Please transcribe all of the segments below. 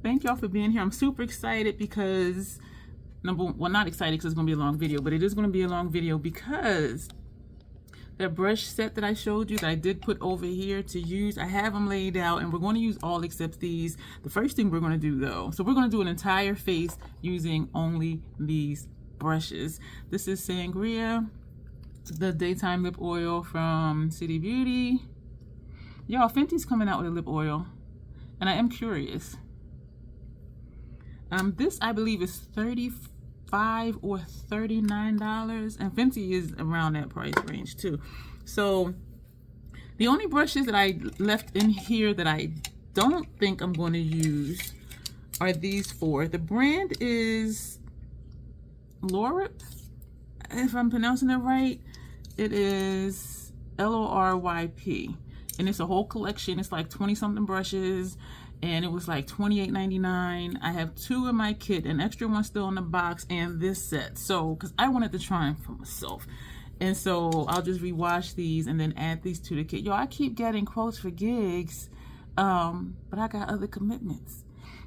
Thank y'all for being here. I'm super excited because, well, not excited because it's going to be a long video, but it is going to be a long video because that brush set that I showed you that I did put over here to use, I have them laid out, and we're going to use all except these. The first thing we're going to do though, so we're going to do an entire face using only these brushes. This is Sangria, the daytime lip oil from City Beauty. Y'all, Fenty's coming out with a lip oil, and I am curious. This I believe is $35 or $39, and Fenty is around that price range too. So the only brushes that I left in here that I don't think I'm going to use are these four. The brand is LORYP, if I'm pronouncing it right. It is LORYP, and it's a whole collection. It's like 20 something brushes, and it was like $28.99. I have two in my kit, an extra one still in the box, and this set. So, because I wanted to try them for myself. And so I'll just rewash these and then add these to the kit. Yo, I keep getting quotes for gigs, but I got other commitments.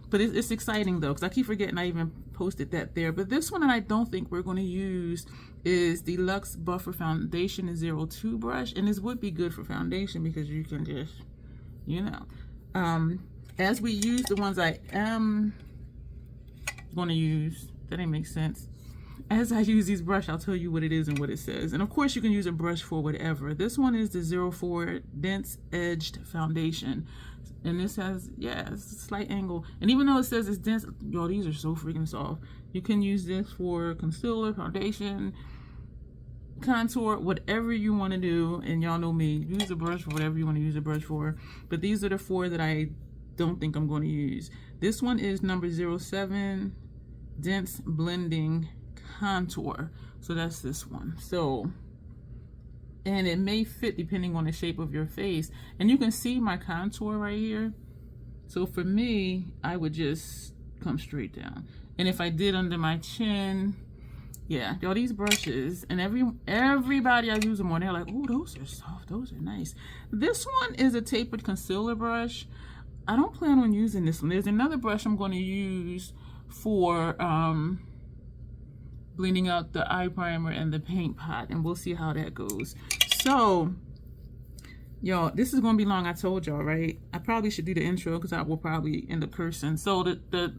But it's exciting though, because I keep forgetting I even posted that there. But this one that I don't think we're going to use is the Luxe Buffer Foundation 02 brush. And this would be good for foundation because you can just, you know. As we use the ones I am going to use, that didn't make sense. As I use these brushes, I'll tell you what it is and what it says. And of course, you can use a brush for whatever. This one is the 04 Dense Edged Foundation. And this has, yeah, it's a slight angle. And even though it says it's dense, yo, these are so freaking soft. You can use this for concealer, foundation, contour, whatever you want to do. And y'all know me, use a brush for whatever you want to use a brush for. But these are the four that I don't think I'm going to use. This one is number 07 Dense Blending Contour. So that's this one. So, and it may fit depending on the shape of your face. And you can see my contour right here. So for me, I would just come straight down. And if I did under my chin, yeah, y'all, these brushes, and everybody I use them on, they're like, oh, those are soft, those are nice. This one is a tapered concealer brush. I don't plan on using this one. There's another brush I'm going to use for blending out the eye primer and the paint pot, and we'll see how that goes. So, y'all, this is going to be long, I told y'all, right? I probably should do the intro because I will probably end up cursing. So the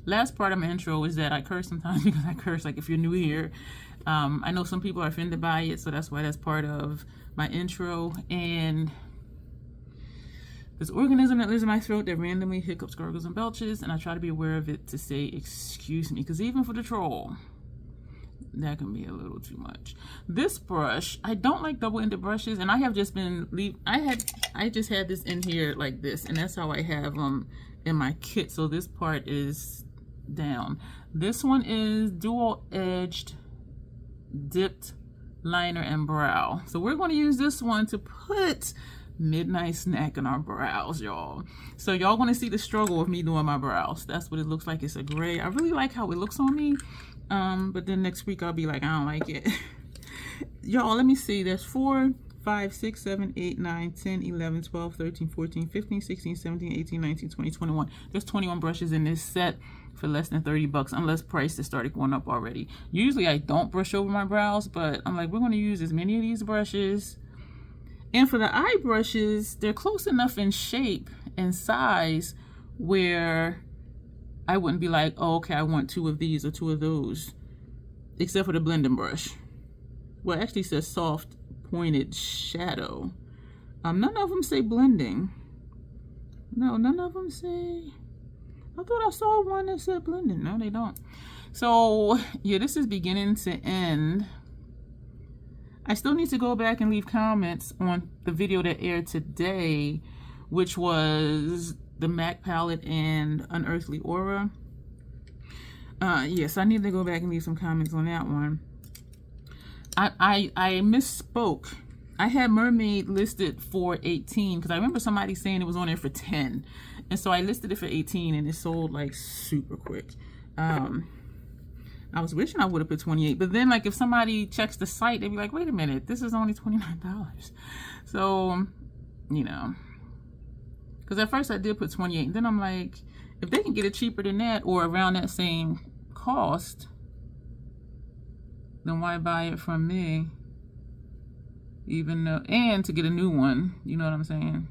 last part of my intro is that I curse sometimes because I curse, like if you're new here. I know some people are offended by it, so that's why that's part of my intro. And this organism that lives in my throat that randomly hiccups, gurgles, and belches, and I try to be aware of it to say, excuse me, because even for the troll, that can be a little too much. This brush, I don't like double-ended brushes, and I have just been, I just had this in here like this, and that's how I have them in my kit, so this part is down. This one is dual-edged dipped liner and brow. So we're going to use this one to put midnight snack in our brows, y'all. So y'all gonna see the struggle of me doing my brows. That's what it looks like. It's a gray. I really like how it looks on me, but then next week I'll be like, I don't like it. Y'all, let me see. There's 4, 5, 6, 7, 8, 9, 10, 11, 12, 13, 14, 15, 16, 17, 18, 19, 20, 21. There's 21 brushes in this set for less than $30, unless prices started going up already. Usually I don't brush over my brows, but I'm like, we're gonna use as many of these brushes. And for the eye brushes, they're close enough in shape and size where I wouldn't be like, oh, okay, I want 2 of these or 2 of those, except for the blending brush. Well, it actually says soft pointed shadow. None of them say blending. No, none of them say, I thought I saw one that said blending. No, they don't. So yeah, this is beginning to end. I still need to go back and leave comments on the video that aired today, which was the MAC palette and Unearthly Aura. Yes, I need to go back and leave some comments on that one. I misspoke. I had Mermaid listed for 18 because I remember somebody saying it was on there for 10. And so I listed it for 18 and it sold like super quick. I was wishing I would have put 28, but then like if somebody checks the site, they'd be like, wait a minute, this is only $29. So, you know, because at first I did put 28, and then I'm like, if they can get it cheaper than that or around that same cost, then why buy it from me? Even though, and to get a new one, you know what I'm saying?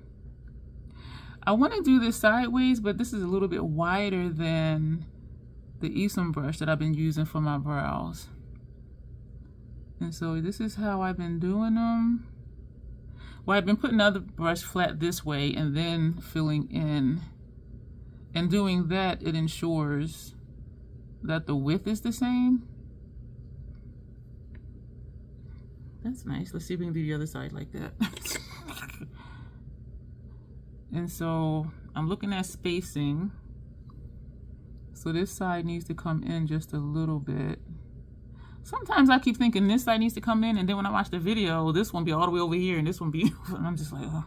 I want to do this sideways, but this is a little bit wider than the Esom brush that I've been using for my brows. And so this is how I've been doing them. Well, I've been putting the other brush flat this way and then filling in. And doing that, it ensures that the width is the same. That's nice. Let's see if we can do the other side like that. And so I'm looking at spacing. So this side needs to come in just a little bit. Sometimes I keep thinking this side needs to come in, and then when I watch the video, this one be all the way over here and this one be, and I'm just like, oh.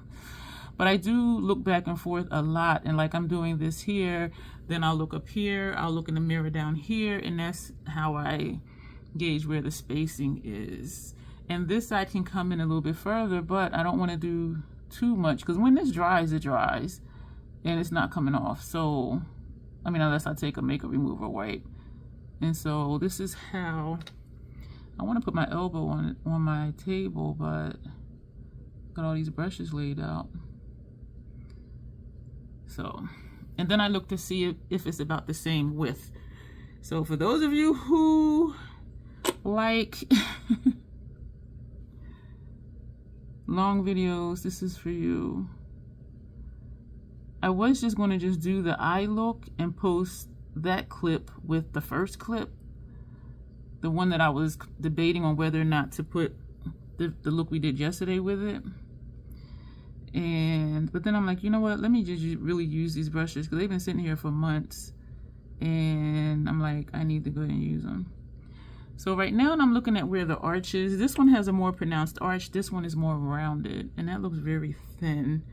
But I do look back and forth a lot, and like I'm doing this here, then I'll look up here, I'll look in the mirror down here, and that's how I gauge where the spacing is. And this side can come in a little bit further, but I don't want to do too much, because when this dries, it dries, and it's not coming off. So, I mean, unless I take a makeup remover wipe. And so this is how I want to put my elbow on my table, but got all these brushes laid out. So, and then I look to see if it's about the same width. So for those of you who like long videos, this is for you. I was just going to just do the eye look and post that clip with the first clip, the one that I was debating on whether or not to put the look we did yesterday with it. But then I'm like, you know what, let me just really use these brushes, because they've been sitting here for months, and I'm like, I need to go ahead and use them. So right now I'm looking at where the arch is. This one has a more pronounced arch, this one is more rounded, and that looks very thin,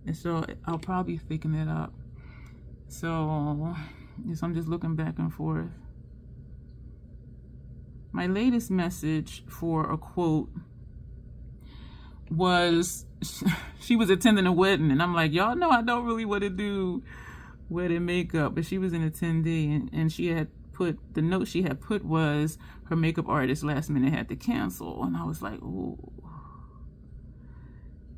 and so I'll probably thicken it up. So yes, I'm just looking back and forth. My latest message for a quote was, she was attending a wedding, and I'm like, y'all know I don't really want to do wedding makeup, but she was in attendee, and she had put, the note she had put was her makeup artist last minute had to cancel, and I was like, ooh.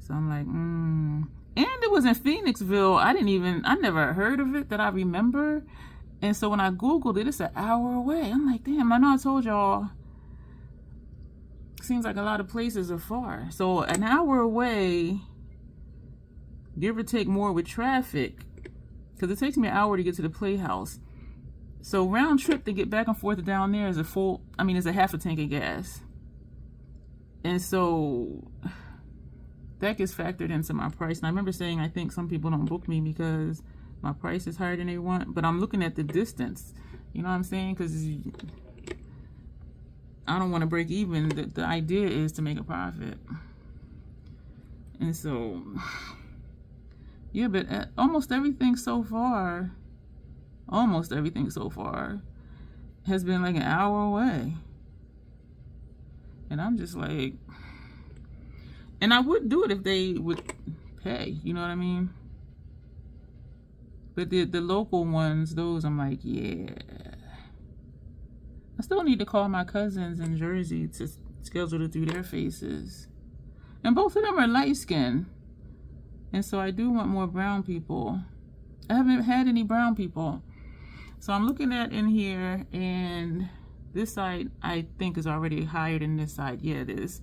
So I'm like, And it was in Phoenixville. I never heard of it that I remember. And so when I Googled it, it's an hour away. I'm like, damn, I know I told y'all, seems like a lot of places are far. So an hour away, give or take more with traffic, because it takes me an hour to get to the Playhouse. So round trip to get back and forth down there is is a half a tank of gas. And so that gets factored into my price. And I remember saying, I think some people don't book me because my price is higher than they want, but I'm looking at the distance. You know what I'm saying? Because I don't want to break even. The idea is to make a profit. And so, yeah, but almost everything so far has been like an hour away. And I'm just like, and I would do it if they would pay, you know what I mean? But the local ones, those I'm like, yeah. I still need to call my cousins in Jersey to schedule to do their faces. And both of them are light skinned. And so I do want more brown people. I haven't had any brown people. So I'm looking at in here, and this side I think is already higher than this side. Yeah, it is.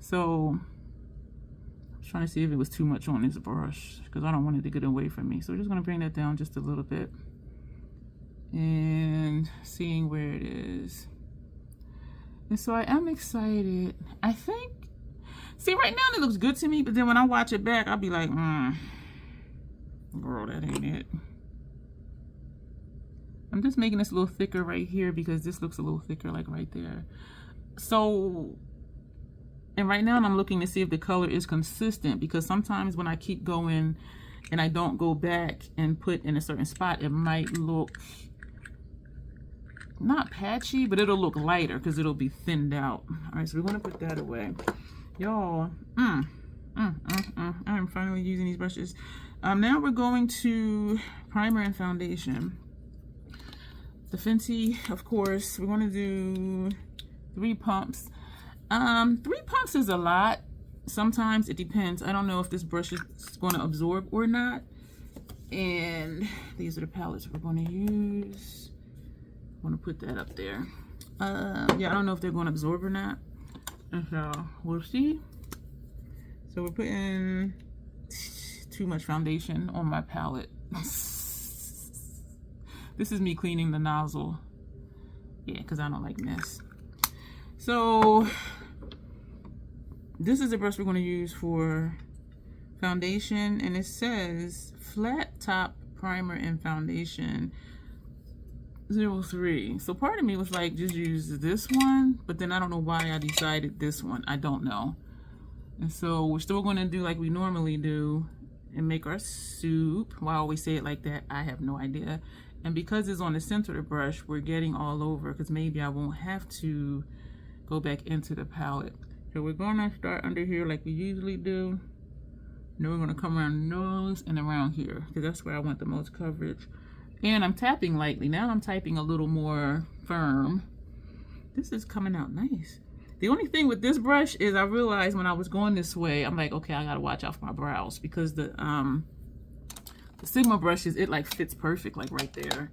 So trying to see if it was too much on this brush, because I don't want it to get away from me. So we're just going to bring that down just a little bit and seeing where it is. And so I am excited. I think, see, right now it looks good to me, but then when I watch it back, I'll be like, girl, that ain't it. I'm just making this a little thicker right here because this looks a little thicker like right there. So, and right now I'm looking to see if the color is consistent, because sometimes when I keep going and I don't go back and put in a certain spot, it might look not patchy, but it'll look lighter because it'll be thinned out. All right, so we want to put that away. Y'all, I'm finally using these brushes. Now we're going to primer and foundation. The Fenty, of course, we're going to do 3 pumps. 3 pumps is a lot. Sometimes it depends. I don't know if this brush is going to absorb or not. And these are the palettes we're going to use. I'm going to put that up there. Yeah, I don't know if they're going to absorb or not. And so we'll see. So we're putting too much foundation on my palette. This is me cleaning the nozzle. Yeah, because I don't like mess. So this is the brush we're going to use for foundation, and it says flat top primer and foundation 03. So part of me was like, just use this one, but then I don't know why I decided this one. I don't know. And so we're still going to do like we normally do and make our soup. Why I always say it like that, I have no idea. And because it's on the center of the brush, we're getting all over, because maybe I won't have to go back into the palette. So we're going to start under here like we usually do. And then we're going to come around the nose and around here, because that's where I want the most coverage. And I'm tapping lightly. Now I'm typing a little more firm. This is coming out nice. The only thing with this brush is I realized when I was going this way, I'm like, okay, I got to watch out for my brows, because the Sigma brushes, it like fits perfect, like right there.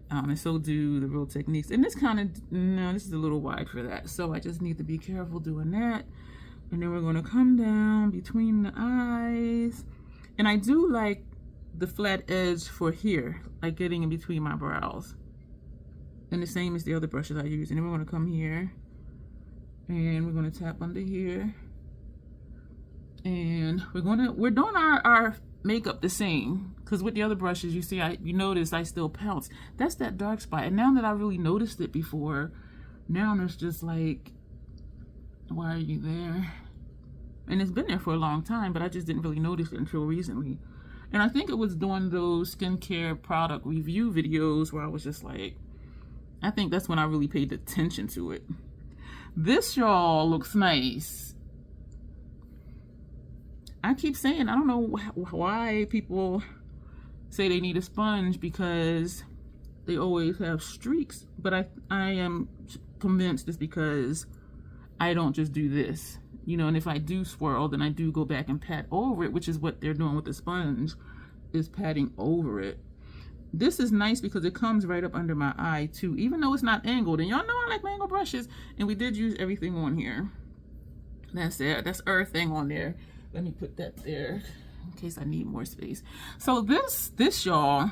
And so do the Real Techniques. And this kind of, no, this is a little wide for that. So I just need to be careful doing that. And then we're going to come down between the eyes. And I do like the flat edge for here, like getting in between my brows. And the same as the other brushes I use. And then we're going to come here. And we're going to tap under here. And we're doing our makeup the same, because with the other brushes, you see, you notice I still pounce. That's that dark spot. And now that I really noticed it before, now it's just like, why are you there? And it's been there for a long time, but I just didn't really notice it until recently. And I think it was doing those skincare product review videos where I was just like, I think that's when I really paid attention to it. This, y'all, looks nice. I keep saying, I don't know why people say they need a sponge, because they always have streaks, but I am convinced it's because I don't just do this, you know. And if I do swirl, then I do go back and pat over it, which is what they're doing with the sponge, is patting over it. This is nice because it comes right up under my eye too, even though it's not angled. And y'all know I like my angled brushes, and we did use everything on here. That's it. That's everything on there. Let me put that there in case I need more space. So this y'all,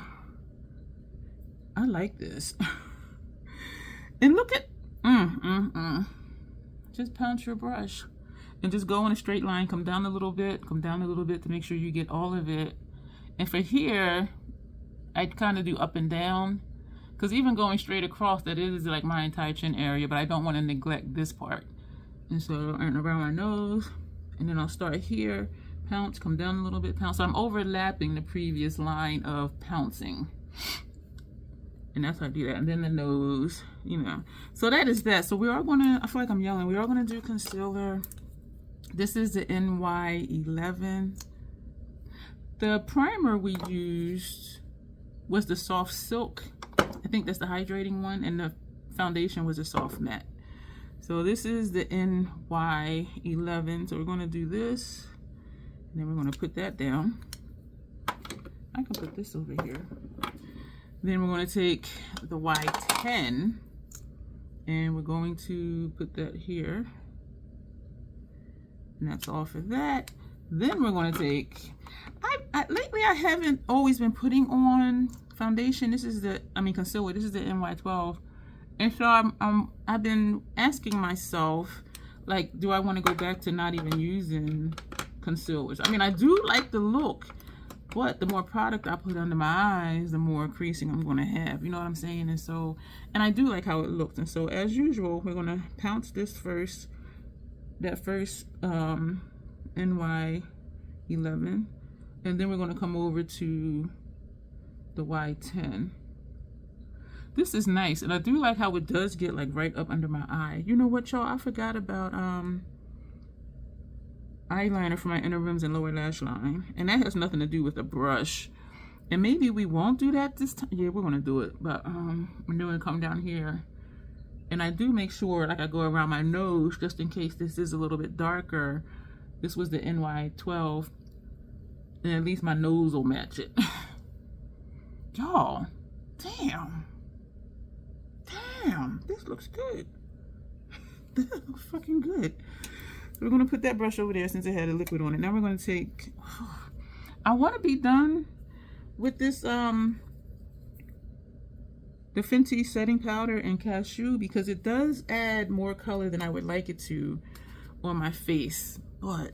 I like this. And look at, just pounce your brush and just go in a straight line, come down a little bit to make sure you get all of it. And for here, I kind of do up and down, because even going straight across, that is like my entire chin area, but I don't want to neglect this part. And so, and around my nose. And then I'll start here, pounce, come down a little bit, pounce. So I'm overlapping the previous line of pouncing. And that's how I do that. And then the nose, you know. So that is that. So we are going to, I feel like I'm yelling, we are going to do concealer. This is the NY11. The primer we used was the Soft Silk. I think that's the hydrating one. And the foundation was a Soft Matte. So this is the NY11. So we're going to do this, and then we're going to put that down. I can put this over here. Then we're going to take the Y10, and we're going to put that here. And that's all for that. Then we're going to take, lately I haven't always been putting on foundation. This is the, concealer. This is the NY12. And so I've been asking myself, like, do I want to go back to not even using concealers? I mean, I do like the look, but the more product I put under my eyes, the more creasing I'm going to have. You know what I'm saying? And so, and I do like how it looks. And so, as usual, we're going to pounce this first, that first NY11. And then we're going to come over to the Y10. This is nice, and I do like how it does get like right up under my eye. You know what, y'all? I forgot about eyeliner for my inner rims and lower lash line. And that has nothing to do with the brush. And maybe we won't do that this time. Yeah, we're gonna do it. But I'm doing it come down here. And I do make sure, like, I go around my nose just in case this is a little bit darker. This was the NY12. And at least my nose will match it. Y'all, damn. Damn, this looks good. This looks fucking good. So we're gonna put that brush over there since it had a liquid on it. Now we're gonna take, I wanna be done with this, the Fenty setting powder and cashew, because it does add more color than I would like it to on my face. But,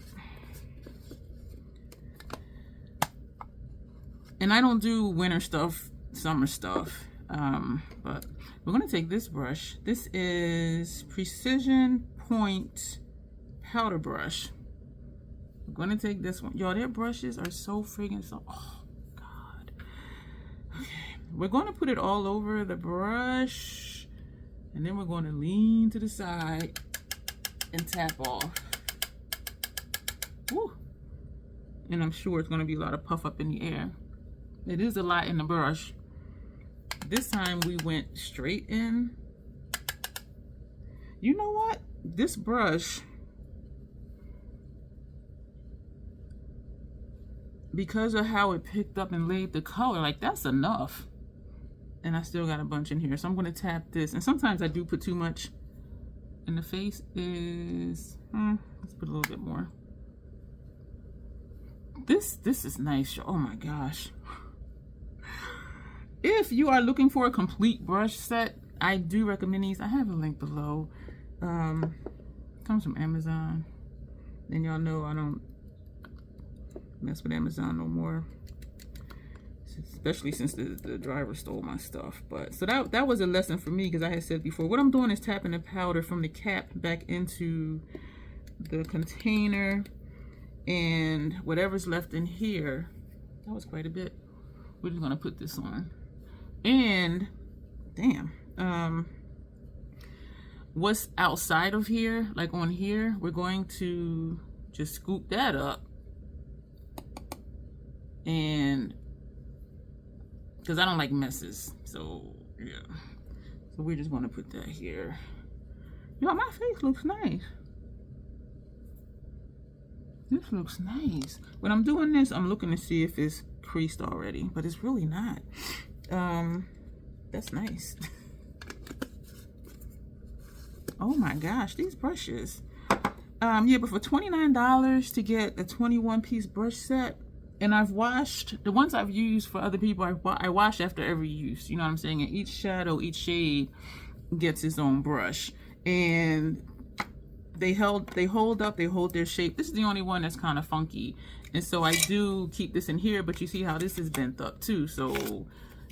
and I don't do winter stuff, summer stuff. But we're gonna take this brush. This is Precision Point powder brush. I'm gonna take this one. Y'all, their brushes are so friggin' so, oh God. Okay, we're gonna put it all over the brush, and then we're gonna lean to the side and tap off. Woo. And I'm sure it's gonna be a lot of puff up in the air. It is a lot in the brush. This time we went straight in. You know what? This brush, because of how it picked up and laid the color, like, that's enough. And I still got a bunch in here. So I'm gonna tap this. And sometimes I do put too much. And the face is, let's put a little bit more. This is nice. Oh my gosh. If you are looking for a complete brush set, I do recommend these. I have a link below. Comes from Amazon. And y'all know I don't mess with Amazon no more. Especially since the driver stole my stuff. But so that was a lesson for me, because I had said before, what I'm doing is tapping the powder from the cap back into the container, and whatever's left in here, that was quite a bit. We're just gonna put this on. And damn, what's outside of here, like on here, we're going to just scoop that up, and because I don't like messes, so yeah, so we're just gonna put that here. Yo, my face looks nice. This looks nice. When I'm doing this, I'm looking to see if it's creased already, but it's really not. That's nice. Oh my gosh, these brushes. Yeah, but for $29 to get a 21-piece brush set, and I've washed, the ones I've used for other people, I wash after every use, you know what I'm saying? And each shadow, each shade gets its own brush. And they hold up, they hold their shape. This is the only one that's kind of funky. And so I do keep this in here, but you see how this is bent up too. So,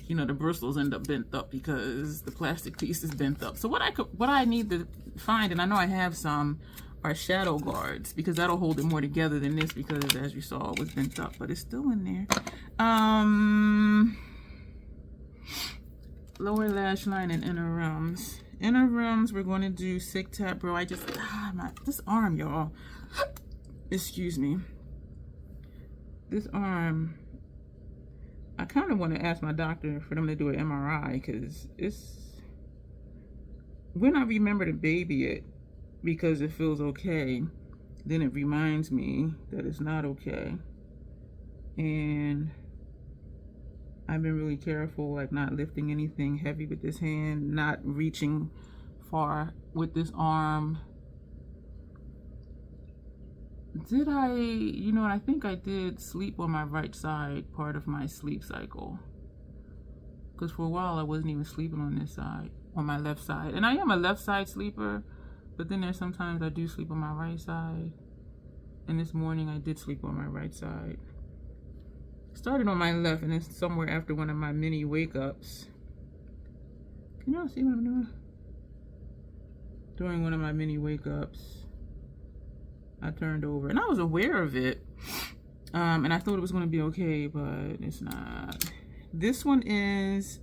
you know, the bristles end up bent up because the plastic piece is bent up. So what I need to find, and I know I have some, are shadow guards, because that'll hold it more together than this, because as you saw, it was bent up, but it's still in there. Lower lash line and inner rims. Inner rims, we're going to do Sig Tap, bro. I just, this arm, y'all. Excuse me. This arm, I kind of want to ask my doctor for them to do an MRI, because it's, when I remember to baby it, because it feels okay, then it reminds me that it's not okay. And I've been really careful, like not lifting anything heavy with this hand, not reaching far with this arm. Did I, you know, I think I did sleep on my right side part of my sleep cycle. Because for a while I wasn't even sleeping on this side, on my left side. And I am a left side sleeper, but then there's sometimes I do sleep on my right side. And this morning I did sleep on my right side. Started on my left, and then somewhere after one of my mini wake-ups. Can y'all see what I'm doing? During one of my mini wake-ups, I turned over. And I was aware of it. And I thought it was going to be okay, but it's not. This one is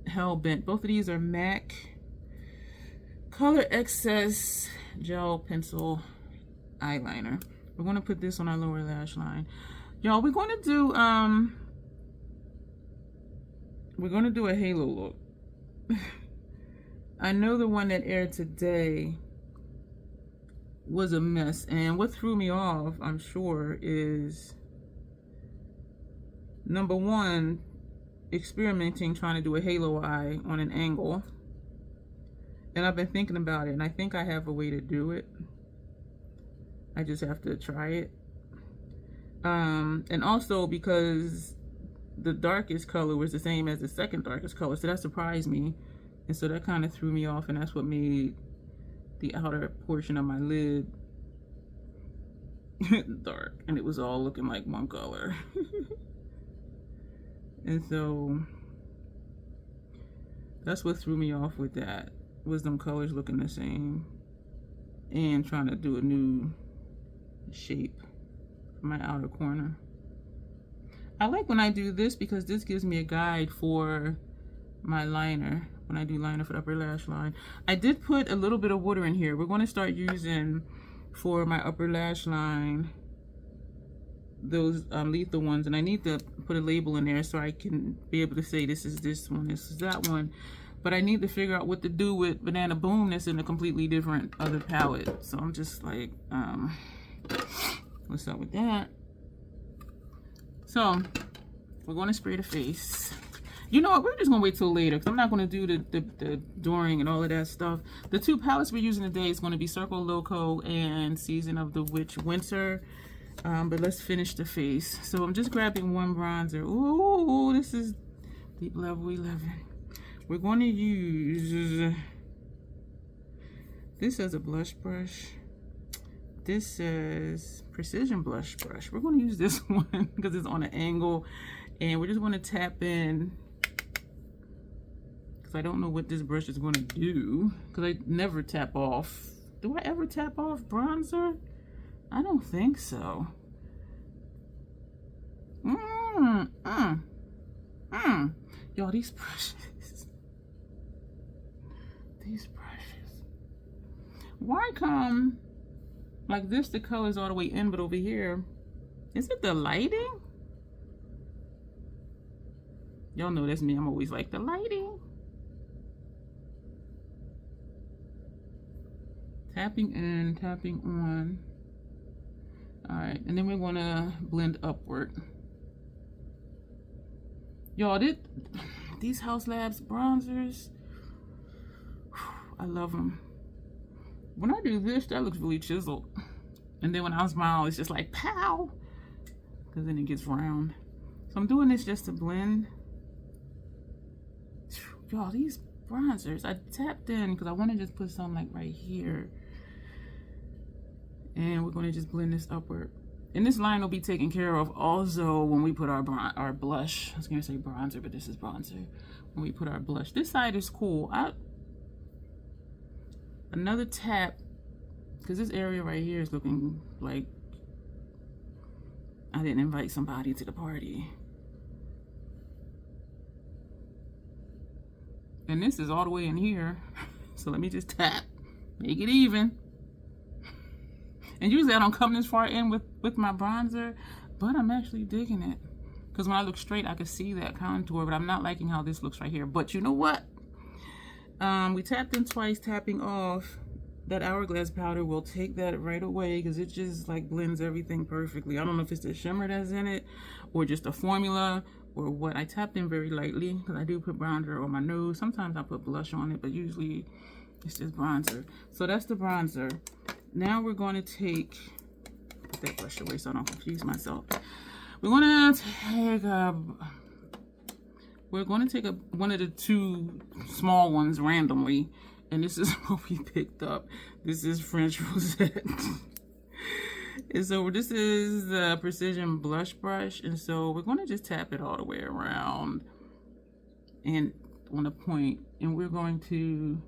Hell Bent. Both of these are MAC Color Excess Gel Pencil Eyeliner. We're going to put this on our lower lash line. Y'all, we're going to do a halo look. I know the one that aired today was a mess, and what threw me off, I'm sure, is number one, experimenting trying to do a halo eye on an angle. And I've been thinking about it, and I think I have a way to do it. I just have to try it. And also because the darkest color was the same as the second darkest color, so that surprised me. And so that kind of threw me off, and that's what made the outer portion of my lid dark, and it was all looking like one color. And so that's what threw me off with that, was them colors looking the same and trying to do a new shape for my outer corner. I like when I do this because this gives me a guide for my liner when I do liner for the upper lash line. I did put a little bit of water in here. We're going to start using for my upper lash line those lethal ones, and I need to put a label in there so I can be able to say this is this one, this is that one. But I need to figure out what to do with Banana Boom that's in a completely different other palette. So I'm just like, what's up with that? So we're going to spray the face. You know what, we're just gonna wait till later because I'm not gonna do the during and all of that stuff. The two palettes we're using today is gonna be Circle Loco and Season of the Witch Winter. But let's finish the face. So I'm just grabbing one bronzer. Ooh, this is Deep Level 11. We're going to use this as a blush brush. This says Precision Blush Brush. We're going to use this one because it's on an angle, and we're just going to tap in because I don't know what this brush is going to do because I never tap off. Do I ever tap off bronzer? I don't think so. Y'all, these brushes. These brushes. Why come like this, the color's all the way in, but over here, is it the lighting? Y'all know that's me. I'm always like, the lighting. Tapping in, tapping on. All right, and then we're gonna blend upward. Y'all, these House Labs bronzers, I love them. When I do this, that looks really chiseled. And then when I smile, it's just like, pow! Because then it gets round. So I'm doing this just to blend. Y'all, these bronzers, I tapped in because I want to just put some like right here. And we're going to just blend this upward. And this line will be taken care of also when we put our blush. I was going to say bronzer, but this is bronzer. When we put our blush. This side is cool. Another tap, because this area right here is looking like I didn't invite somebody to the party. And this is all the way in here. So let me just tap, make it even. And usually I don't come this far in with my bronzer, but I'm actually digging it. Because when I look straight, I can see that contour, but I'm not liking how this looks right here. But you know what? We tapped in twice, tapping off. That Hourglass powder will take that right away because it just like blends everything perfectly. I don't know if it's the shimmer that's in it or just a formula or what. I tapped in very lightly because I do put bronzer on my nose. Sometimes I put blush on it, but usually it's just bronzer. So that's the bronzer. Now we're going to put that brush away so I don't confuse myself. We're going to take one of the two small ones randomly, and this is what we picked up. This is French Rosette. And so this is the Precision Blush Brush, and so we're going to just tap it all the way around and on a point, and we're going to,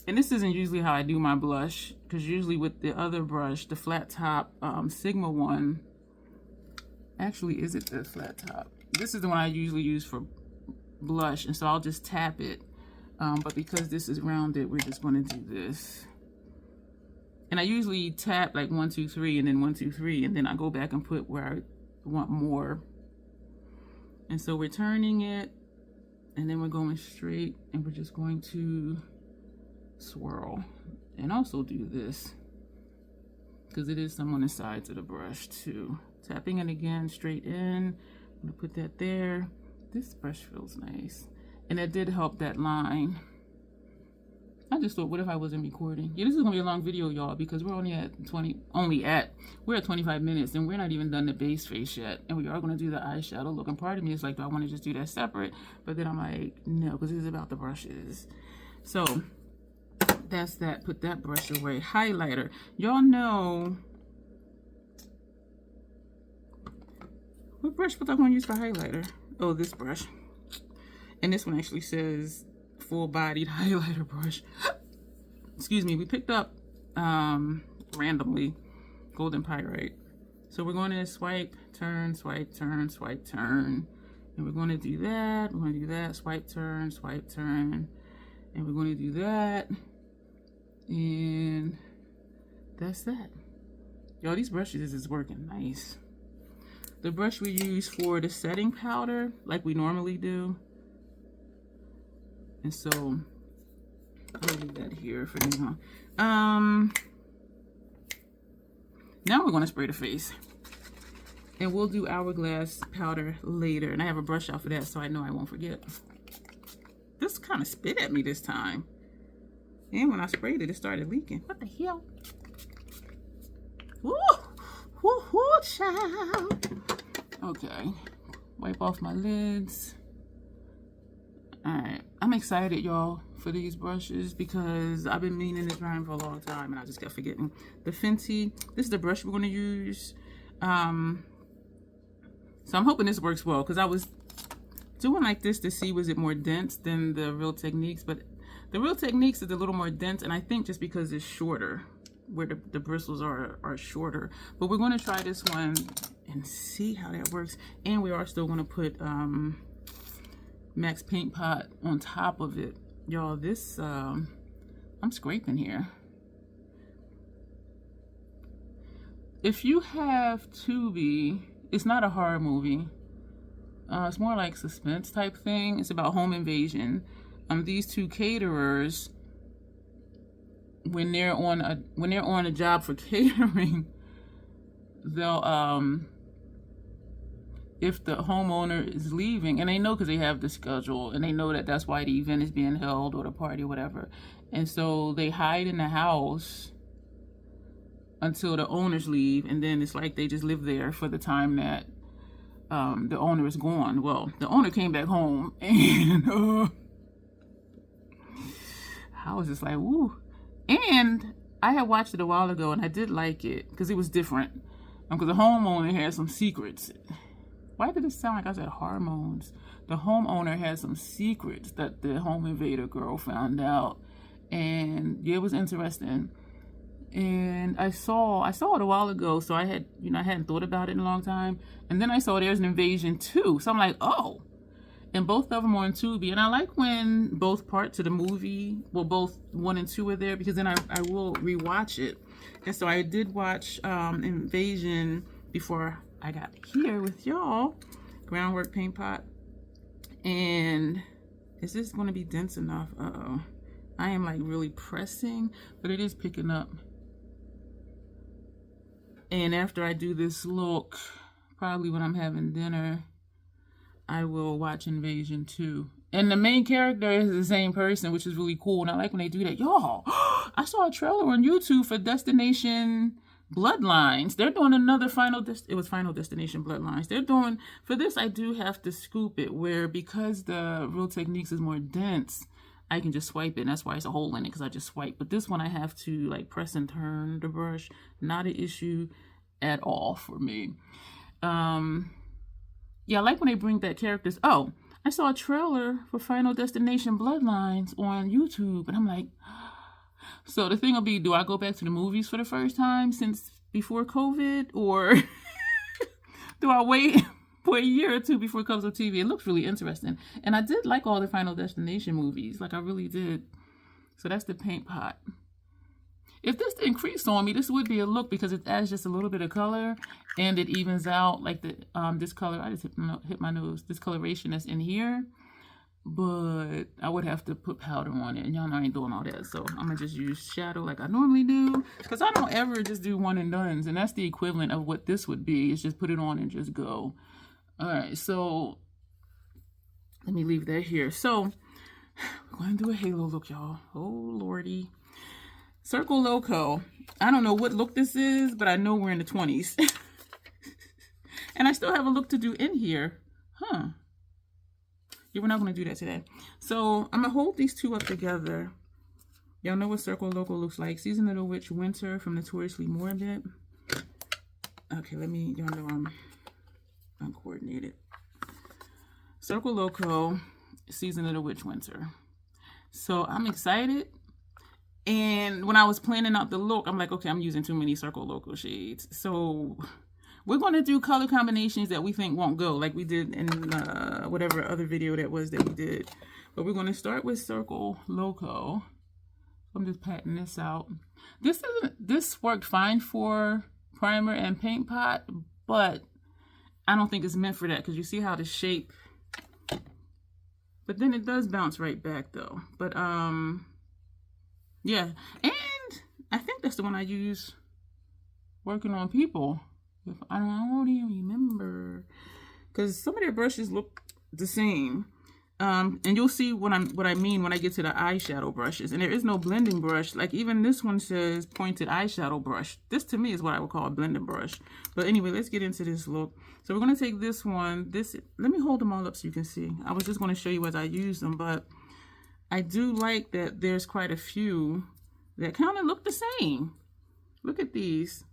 and this isn't usually how I do my blush, because usually with the other brush, the flat top Sigma one, actually, is it the flat top? This is the one I usually use for blush, and so I'll just tap it. But because this is rounded, we're just going to do this. And I usually tap like 1, 2, 3, and then 1, 2, 3, and then I go back and put where I want more. And so we're turning it, and then we're going straight, and we're just going to swirl. And also do this, because it is some on the sides of the brush too. Tapping it again, straight in. I'm gonna put that there. This brush feels nice. And that did help that line. I just thought, what if I wasn't recording? Yeah, this is gonna be a long video, y'all, because we're only at we're at 25 minutes, and we're not even done the base face yet. And we are gonna do the eyeshadow look. And part of me is like, do I wanna just do that separate? But then I'm like, no, because this is about the brushes. So that's that. Put that brush away. Highlighter. Y'all know what brush was I gonna use for highlighter? Oh, this brush. And this one actually says full-bodied highlighter brush. Excuse me. We picked up randomly golden pyrite. So we're going to swipe, turn, swipe, turn, swipe, turn. And we're going to do that. We're going to do that. Swipe, turn, and we're going to do that. And that's that. Yo, these brushes is working nice. The brush we use for the setting powder, like we normally do. And so I'll leave that here for now. Now we're going to spray the face. And we'll do hourglass powder later. And I have a brush out for that, so I know I won't forget. This kind of spit at me this time. And when I sprayed it, it started leaking. What the hell? Woo! Woo, woo, child. Okay. Wipe off my lids. Alright. I'm excited, y'all, for these brushes because I've been meaning to try them for a long time and I just kept forgetting. The Fenty. This is the brush we're going to use. So I'm hoping this works well because I was doing like this to see was it more dense than the Real Techniques, but the Real Techniques is a little more dense, and I think just because it's shorter, where the bristles are shorter. But we're going to try this one and see how that works. And we are still going to put Max Paint Pot on top of it. Y'all, this, I'm scraping here. If you have Tubi, it's not a horror movie. It's more like suspense type thing. It's about home invasion. These two caterers, when they're on a job for catering, they'll if the homeowner is leaving, and they know because they have the schedule, and they know that that's why the event is being held or the party or whatever, and so they hide in the house until the owners leave, and then it's like they just live there for the time that the owner is gone. Well, the owner came back home, and I was just like, woo. And I had watched it a while ago, and I did like it because it was different. Because the homeowner had some secrets. Why did it sound like I said hormones? The homeowner had some secrets that the home invader girl found out, and yeah, it was interesting. And I saw it a while ago, so I had, I hadn't thought about it in a long time. And then I saw there's an invasion too, so I'm like, oh. And both of them are on Tubi, and I like when both parts of the movie, well, both 1 and 2 are there, because then I will rewatch it. And so I did watch Invasion before I got here with y'all. Groundwork Paint Pot. And is this going to be dense enough? Uh-oh. I am like really pressing, but it is picking up. And after I do this look, probably when I'm having dinner, I will watch Invasion 2. And the main character is the same person, which is really cool. And I like when they do that. Y'all, I saw a trailer on YouTube for Destination Bloodlines. They're doing another Final Destination Bloodlines. They're doing, for this, I do have to scoop it, where because the Real Techniques is more dense, I can just swipe it. And that's why it's a hole in it, because I just swipe. But this one, I have to like press and turn the brush. Not an issue at all for me. Yeah, I like when they bring back characters. Oh, I saw a trailer for Final Destination Bloodlines on YouTube, and I'm like, so the thing will be, do I go back to the movies for the first time since before COVID, or do I wait for a year or two before it comes on TV? It looks really interesting, and I did like all the Final Destination movies, like I really did. So that's the Paint Pot. if this didn't crease on me, this would be a look because it adds just a little bit of color and it evens out like the this color. I just hit my nose. This coloration that's in here. But I would have to put powder on it, and y'all know I ain't doing all that, so I'm gonna just use shadow like I normally do, because I don't ever just do one and dones, and that's the equivalent of what this would be. Is just put it on and just go. All right, so let me leave that here. So we're going to do a halo look, y'all. Oh lordy. Circle Loco. I don't know what look this is, but I know we're in the 20s. And I still have a look to do in here. Huh. Yeah, we're not going to do that today. So I'm going to hold these two up together. Y'all know what Circle Loco looks like. Season of the Witch Winter from Notoriously Morbid. Okay, let me, y'all know I'm uncoordinated. Circle Loco, Season of the Witch Winter. So I'm excited. And when I was planning out the look, I'm like, okay, I'm using too many Circle Loco shades. So we're going to do color combinations that we think won't go, like we did in whatever other video that was that we did. But we're going to start with Circle Loco. I'm just patting this out. This worked fine for primer and paint pot, but I don't think it's meant for that because you see how the shape. But then it does bounce right back though. But yeah, and I think that's the one I use working on people. If I don't even remember, because some of their brushes look the same, and you'll see what I mean when I get to the eyeshadow brushes. And there is no blending brush. Like even this one says pointed eyeshadow brush. This to me is what I would call a blending brush. But anyway, let's get into this look. So we're gonna take this one. Let me hold them all up so you can see. I was just gonna show you as I use them, but I do like that there's quite a few that kind of look the same. Look at these.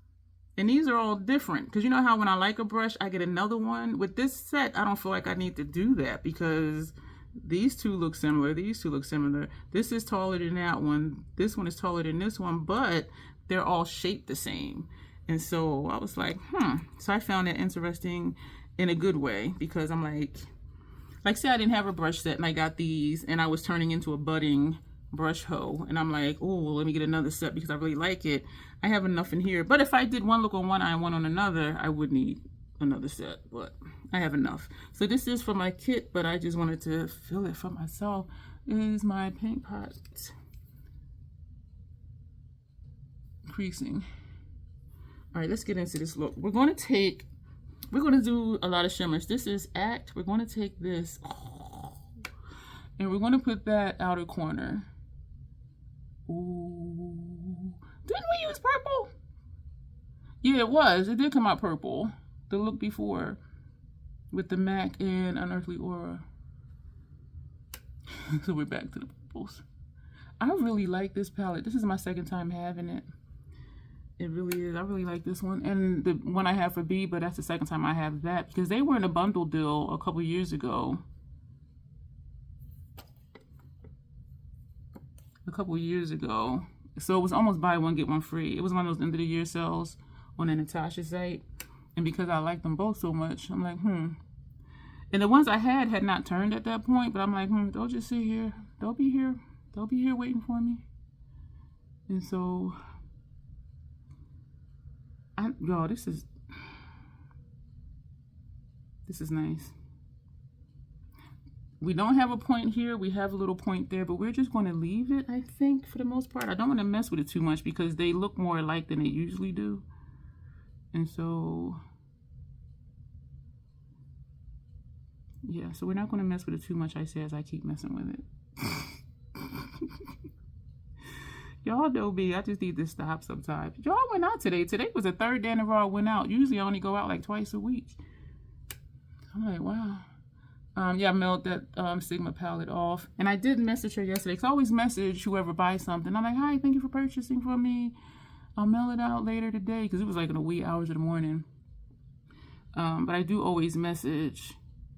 And these are all different, because you know how when I like a brush, I get another one. With this set, I don't feel like I need to do that because these two look similar. These two look similar. This is taller than that one. This one is taller than this one, but they're all shaped the same. And so I was like, So I found that interesting in a good way, because I'm like say I didn't have a brush set and I got these and I was turning into a budding brush hoe, and I'm like, oh, let me get another set because I really like it. I have enough in here, but if I did one look on one eye and one on another, I would need another set, but I have enough. So this is for my kit, but I just wanted to fill it for myself. Is my paint pot creasing? All right, let's get into this look. We're going to do a lot of shimmers. This is Act. We're going to take this and we're going to put that outer corner. Ooh. Didn't we use purple? Yeah, it was. It did come out purple. The look before with the MAC and Unearthly Aura. So we're back to the purples. I really like this palette. This is my second time having it. It really is. I really like this one. And the one I have for B, but that's the second time I have that because they were in a bundle deal a couple years ago. So it was almost buy one get one free. It was one of those end of the year sales on the Natasha site, and because I like them both so much, I'm like and the ones I had not turned at that point, but I'm like they'll just sit here, they'll be here waiting for me. And so y'all, this is nice. We don't have a point here. We have a little point there, but we're just going to leave it, I think, for the most part. I don't want to mess with it too much because they look more alike than they usually do. And so, yeah, so we're not going to mess with it too much, I say, as I keep messing with it. Y'all know me. I just need to stop sometimes. Y'all went out today. Today was the third day in a row I went out. Usually I only go out like twice a week. I'm like, wow. Yeah, I mailed that Sigma palette off. And I did message her yesterday, because I always message whoever buys something. I'm like, hi, thank you for purchasing from me. I'll mail it out later today, because it was like in the wee hours of the morning. But I do always message.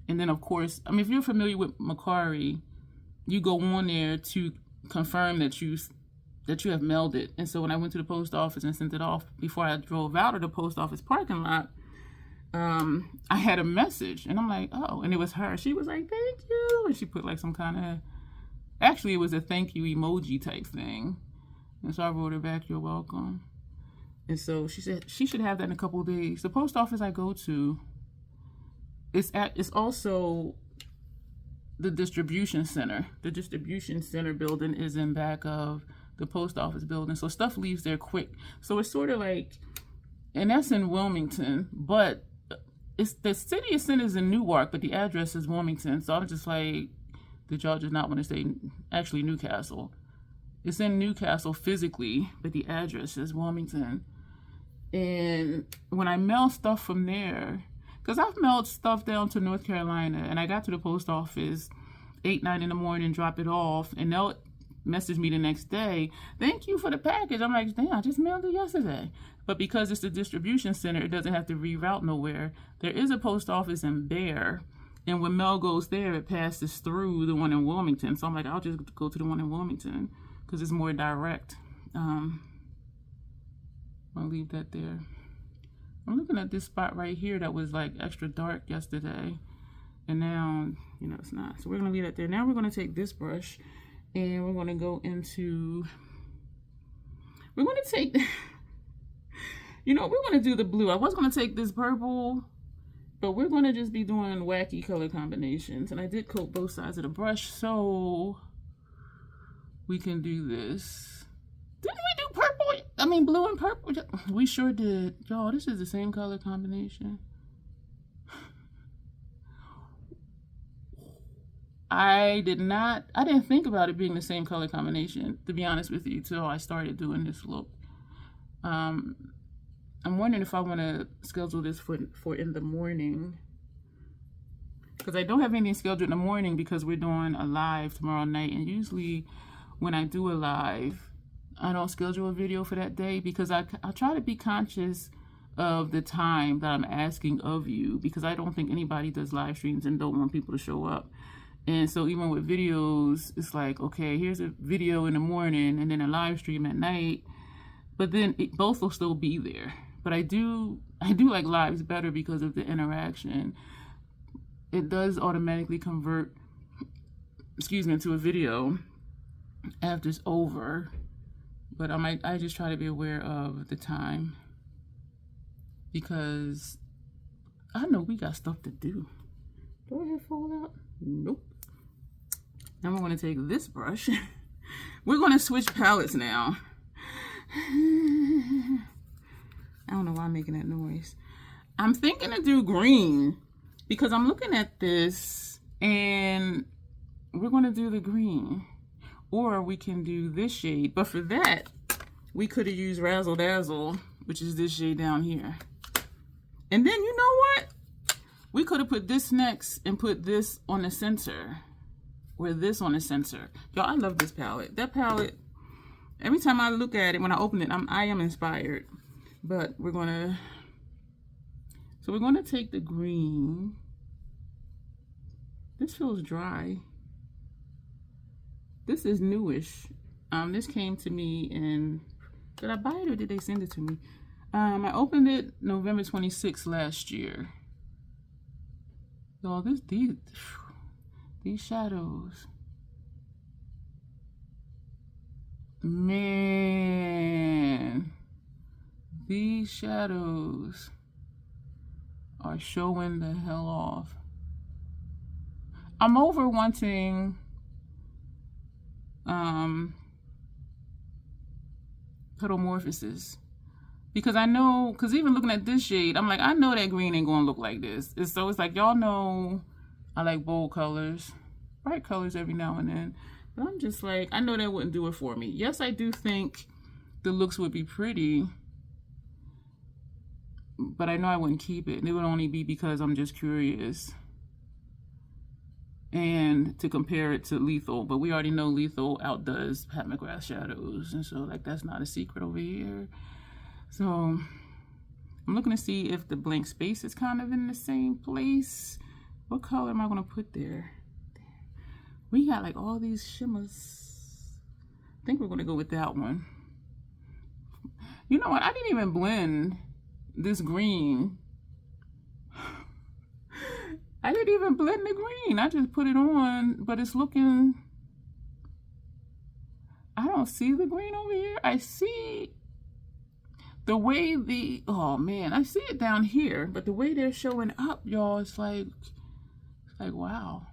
And then, of course, I mean, if you're familiar with Macari, you go on there to confirm that you have mailed it. And so when I went to the post office and sent it off before I drove out of the post office parking lot, I had a message, and I'm like, oh, and it was her. She was like, thank you, and she put like some kind of, actually it was a thank you emoji type thing. And so I wrote her back, "You're welcome." And so she said she should have that in a couple of days. The post office I go to, it's also the distribution center. The distribution center building is in back of the post office building, so stuff leaves there quick. So it's sort of like, and that's in Wilmington, but it's the city center is in Newark, but the address is Wilmington. So I'm just like, did y'all just not want to say actually Newcastle? It's in Newcastle physically, but the address is Wilmington. And when I mail stuff from there, because I've mailed stuff down to North Carolina, and I got to the post office 8, 9 in the morning, drop it off, and they'll message me the next day, "Thank you for the package." I'm like, damn, I just mailed it yesterday. But because it's a distribution center, it doesn't have to reroute nowhere. There is a post office in Bear, and when mail goes there, it passes through the one in Wilmington. So I'm like, I'll just go to the one in Wilmington because it's more direct. I'll leave that there. I'm looking at this spot right here that was like extra dark yesterday, and now, you know, it's not. So we're gonna leave that there. Now we're gonna take this brush and we're gonna go into, we're gonna take, you know, we're gonna do the blue. I was gonna take this purple, but we're gonna just be doing wacky color combinations. And I did coat both sides of the brush, so we can do this. Didn't we do purple? I mean, blue and purple. We sure did. Y'all, this is the same color combination. I didn't think about it being the same color combination, to be honest with you, till I started doing this look. I'm wondering if I want to schedule this for in the morning, because I don't have anything scheduled in the morning because we're doing a live tomorrow night, and usually when I do a live, I don't schedule a video for that day because I try to be conscious of the time that I'm asking of you, because I don't think anybody does live streams and don't want people to show up. And so even with videos, it's like, okay, here's a video in the morning and then a live stream at night, but then both will still be there. But I do like lives better because of the interaction. It does automatically convert, into a video after it's over. But I just try to be aware of the time, because I know we got stuff to do. Do I have fall out? Nope. Now we're going to take this brush. We're going to switch palettes now. I don't know why I'm making that noise. I'm thinking to do green because I'm looking at this and we're going to do the green. Or we can do this shade. But for that, we could have used Razzle Dazzle, which is this shade down here. And then, you know what? We could have put this next and put this on the center. Or this on the center. Y'all, I love this palette. That palette, every time I look at it, when I open it, I am inspired. But we're going to take the green. This feels dry. This is newish. This came to me in, did I buy it or did they send it to me? I opened it November 26th last year. So these shadows, man, these shadows are showing the hell off. I'm over wanting metamorphosis, because I know, because even looking at this shade, I'm like, I know that green ain't gonna look like this. And so it's like, y'all know I like bold colors, bright colors every now and then, but I'm just like, I know that wouldn't do it for me. Yes, I do think the looks would be pretty, but I know I wouldn't keep it, and it would only be because I'm just curious and to compare it to Lethal. But we already know Lethal outdoes Pat McGrath shadows, and so like that's not a secret over here. So I'm looking to see if the blank space is kind of in the same place. What color am I going to put there? We got like all these shimmers. I think we're going to go with that one. You know what? I didn't even blend this green. I didn't even blend the green. I just put it on, but it's looking, I don't don't see the green over here. I see the way oh man, I see it down here, but the way they're showing up, y'all, it's like wow.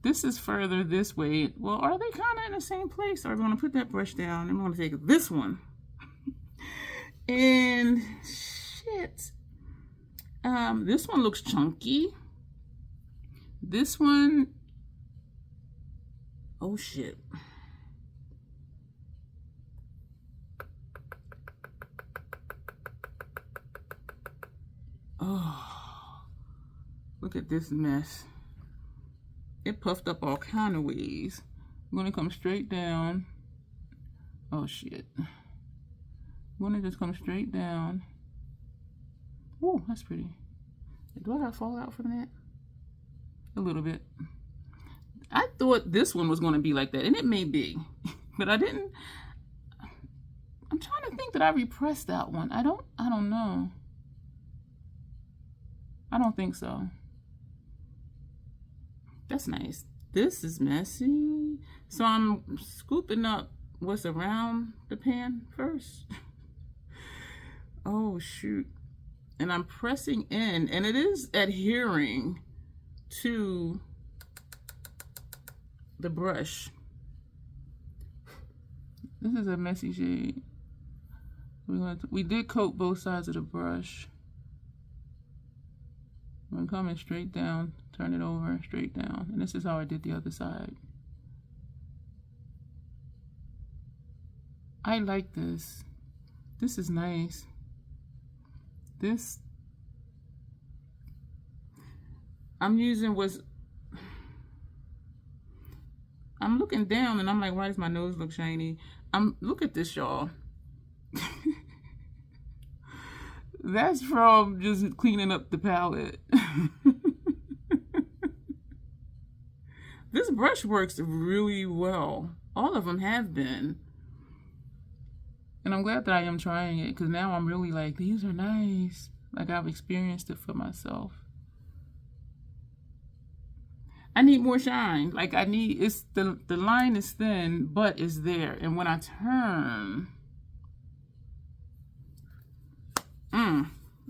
This is further this way. Well, are they kind of in the same place? So I'm going to put that brush down. I'm going to take this one. And shit. This one looks chunky. This one, oh shit. Oh, look at this mess. It puffed up all kind of ways. I'm gonna come straight down. Oh shit. I'm gonna just come straight down. Oh, that's pretty. Do I gotta fall out from that? A little bit. I thought this one was gonna be like that, and it may be, but I didn't. I'm trying to think that I repressed that one. I don't know. I don't think so. That's nice. This is messy. So I'm scooping up what's around the pan first. Oh shoot. And I'm pressing in, and it is adhering to the brush. This is a messy shade. We did coat both sides of the brush. I'm coming straight down, turn it over, straight down. And this is how I did the other side. I like this. This is nice. This, I'm using I'm looking down and I'm like, why does my nose look shiny? Look at this, y'all. That's from just cleaning up the palette. This brush works really well. All of them have been. And I'm glad that I am trying it, because now I'm really like, these are nice. Like, I've experienced it for myself. I need more shine. Like, it's the line is thin, but it's there. And when I turn, all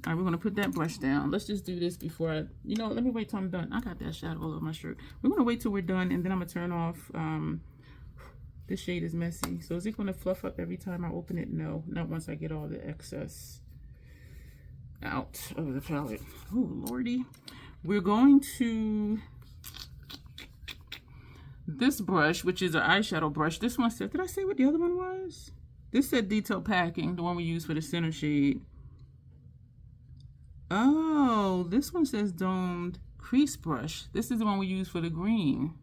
right, we're gonna put that brush down. Let's just do this before let me wait till I'm done. I got that shadow all over my shirt. We're gonna wait till we're done, and then I'm gonna turn off. This shade is messy. So is it gonna fluff up every time I open it? No, not once I get all the excess out of the palette. Oh, Lordy. We're going to this brush, which is an eyeshadow brush. This one said, did I say what the other one was? This said Detail Packing, the one we use for the center shade. Oh, this one says Domed Crease Brush. This is the one we use for the green.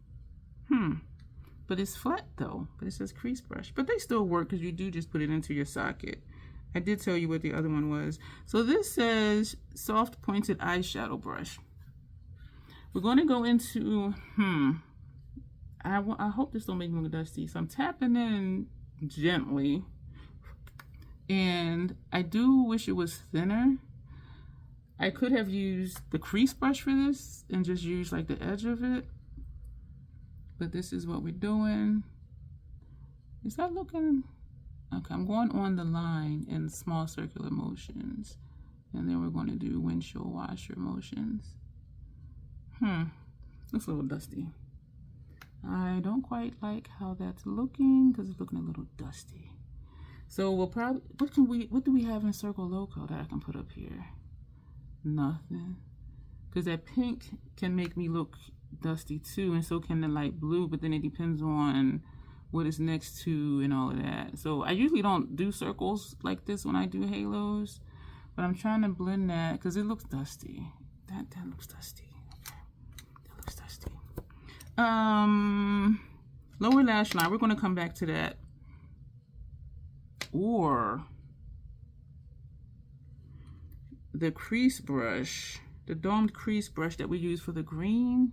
But it's flat though, but it says Crease Brush. But they still work because you do just put it into your socket. I did tell you what the other one was. So this says Soft Pointed Eyeshadow Brush. We're going to go into, I hope this don't make me look dusty. So I'm tapping in gently. And I do wish it was thinner. I could have used the crease brush for this and just used like the edge of it. But this is what we're doing. Is that looking? Okay, I'm going on the line in small circular motions. And then we're going to do windshield washer motions. Looks a little dusty. I don't quite like how that's looking because it's looking a little dusty. So we'll probably, what do we have in Circle Loco that I can put up here? Nothing. Because that pink can make me look dusty too, and so can the light blue, but then it depends on what it's next to and all of that. So I usually don't do circles like this when I do halos, but I'm trying to blend that because it looks dusty. That looks dusty. Okay. That looks dusty. Lower lash line, we're going to come back to that. Or the crease brush, the domed crease brush that we use for the green.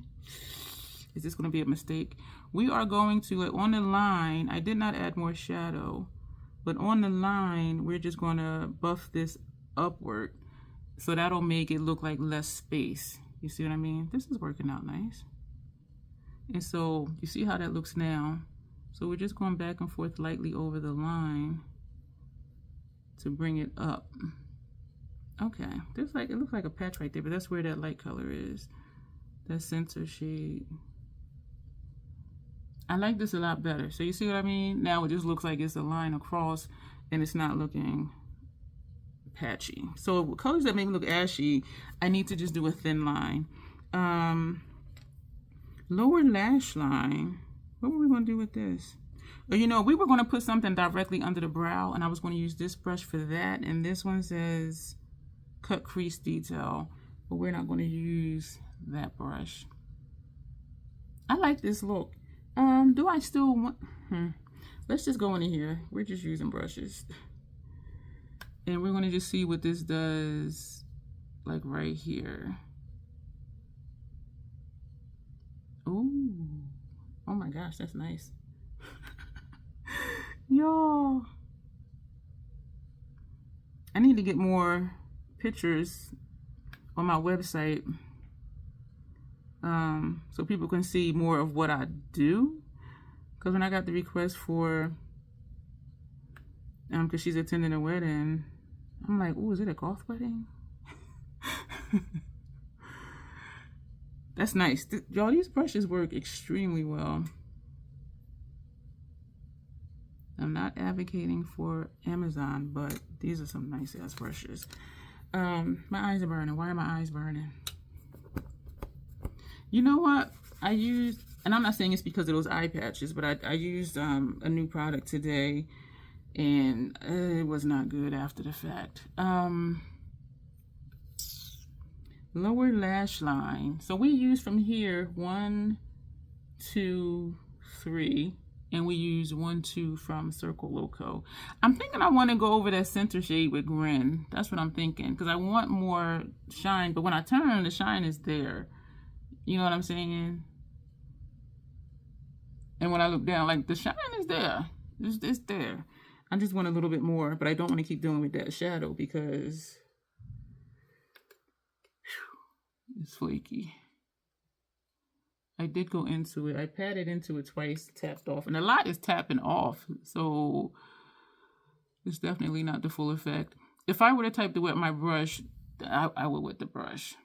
Is this going to be a mistake? We are going to, on the line, I did not add more shadow, but on the line, we're just going to buff this upward. So that'll make it look like less space. You see what I mean? This is working out nice. And so you see how that looks now. So we're just going back and forth lightly over the line to bring it up. Okay, there's like, it looks like a patch right there, but that's where that light color is. That center shade. I like this a lot better. So you see what I mean? Now it just looks like it's a line across and it's not looking patchy. So with colors that make me look ashy, I need to just do a thin line. Lower lash line. What were we going to do with this? You know, we were going to put something directly under the brow, and I was going to use this brush for that. And this one says cut crease detail, but we're not going to use that brush. I like this look. Do I still want... Let's just go into here. We're just using brushes. And we're going to just see what this does, like right here. Ooh. Oh my gosh, that's nice. Y'all. I need to get more pictures on my website so people can see more of what I do. Because when I got the request for, because she's attending a wedding, I'm like, oh, is it a goth wedding? That's nice. Y'all, these brushes work extremely well. I'm not advocating for Amazon, but these are some nice ass brushes. My eyes are burning. Why are my eyes burning? You know what? I used, and I'm not saying it's because of those eye patches, but I used a new product today, and it was not good after the fact. Lower lash line. So we use from here 1, 2, 3, and we use 1, 2 from Circle Loco. I'm thinking I want to go over that center shade with Grin. That's what I'm thinking, because I want more shine, but when I turn, the shine is there. You know what I'm saying? And when I look down, like, the shine is there. It's there. I just want a little bit more, but I don't want to keep dealing with that shadow because it's flaky. I did go into it. I patted into it twice, tapped off. And a lot is tapping off. So it's definitely not the full effect. If I were the type to wet my brush, I would wet the brush.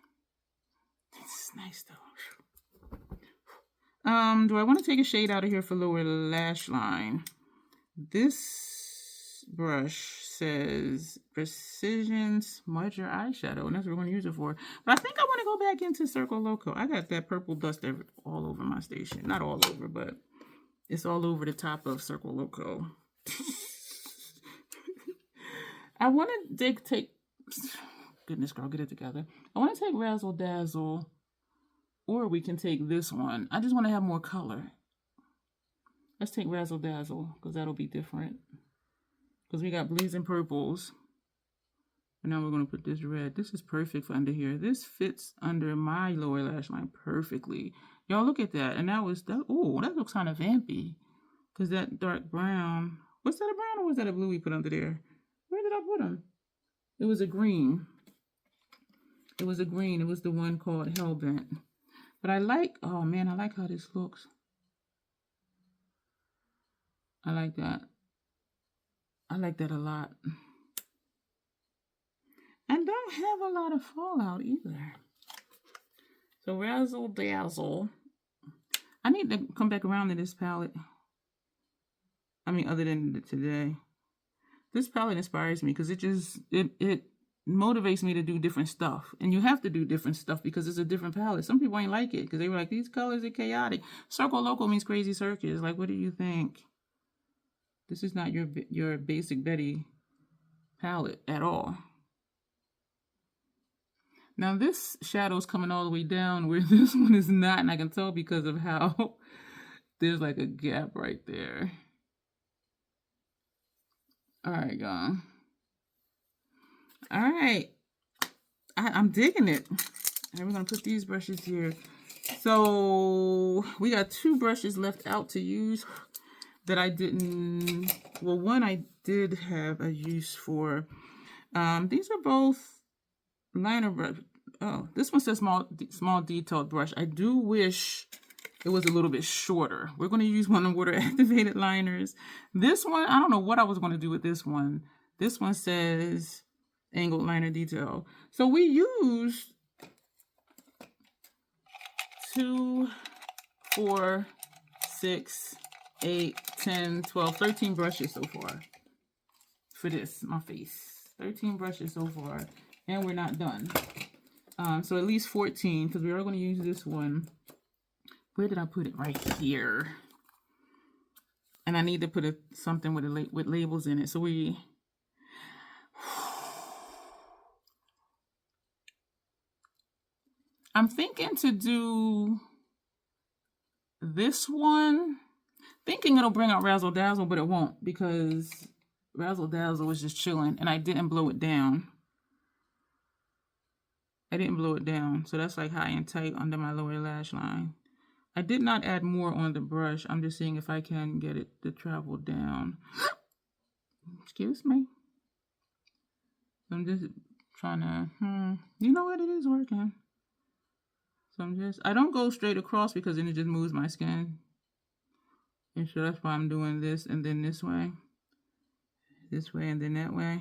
This is nice though. Do I want to take a shade out of here for lower lash line? This brush says Precision Smudger Eyeshadow, and that's what we're going to use it for. But I think I want to go back into Circle Loco. I got that purple dust all over my station. Not all over, but it's all over the top of Circle Loco. I want to take... Goodness, girl, get it together. I want to take Razzle Dazzle, or we can take this one. I just want to have more color. Let's take Razzle Dazzle, because that'll be different. Because we got blues and purples. And now we're going to put this red. This is perfect for under here. This fits under my lower lash line perfectly. Y'all look at that. And that was, oh, that looks kind of vampy. Because that dark brown, was that a brown or was that a blue we put under there? Where did I put them? It was a green. It was a green. It was the one called Hellbent. But I like, oh man, I like how this looks. I like that. I like that a lot. And don't have a lot of fallout either. So Razzle Dazzle. I need to come back around to this palette. I mean, other than today. This palette inspires me because it motivates me to do different stuff. And you have to do different stuff because it's a different palette. Some people ain't like it because they were like, these colors are chaotic. Circle Loco means crazy circus. Like, what do you think? This is not your basic Betty palette at all. Now this shadow's coming all the way down where this one is not, and I can tell because of how there's like a gap right there. All right, y'all. All right. I'm digging it. And we're going to put these brushes here. So we got 2 brushes left out to use that I didn't, well, one I did have a use for. These are both liner brush. Oh, this one says small detailed brush. I do wish it was a little bit shorter. We're going to use one of the water activated liners. This one, I don't know what I was going to do with this one. This one says angled liner detail. So we used 2, 4, 6, 8, 10, 12, 13 brushes so far for this, my face. 13 brushes so far, and we're not done. So at least 14, because we are going to use this one. Where did I put it? Right here. And I need to put something with labels in it. So I'm thinking to do this one. Thinking it'll bring out Razzle Dazzle, but it won't, because Razzle Dazzle was just chilling, and I didn't blow it down. I didn't blow it down, so that's like high and tight under my lower lash line. I did not add more on the brush. I'm just seeing if I can get it to travel down. Excuse me. I'm just trying to, you know what, it is working. So I don't go straight across because then it just moves my skin. And so that's why I'm doing this and then this way and then that way.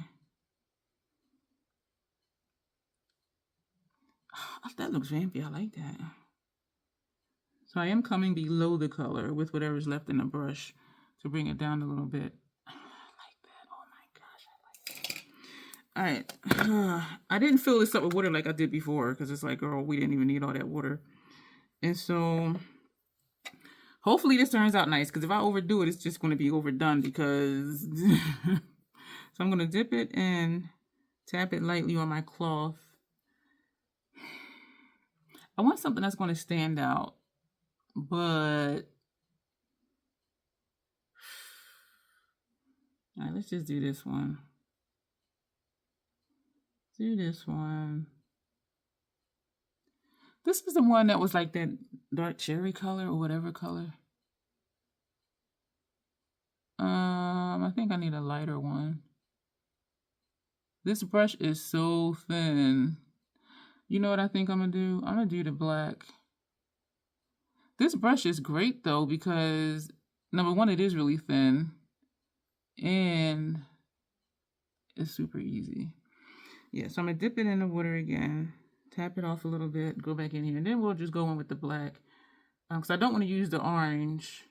Oh, that looks vampy. I like that. So I am coming below the color with whatever's left in the brush to bring it down a little bit. I like that. Oh my gosh, I like that. All right. I didn't fill this up with water like I did before because it's like, girl, we didn't even need all that water. And so hopefully this turns out nice, because if I overdo it, it's just going to be overdone because... So I'm going to dip it and tap it lightly on my cloth. I want something that's going to stand out, but... All right, let's just do this one. Do this one. This is the one that was like that dark cherry color or whatever color. I think I need a lighter one. This brush is so thin. You know what I think I'm gonna do? I'm gonna do the black. This brush is great though because number one, it is really thin and it's super easy. Yeah, so I'm gonna dip it in the water again, tap it off a little bit, go back in here, and then we'll just go in with the black. Because I don't want to use the orange,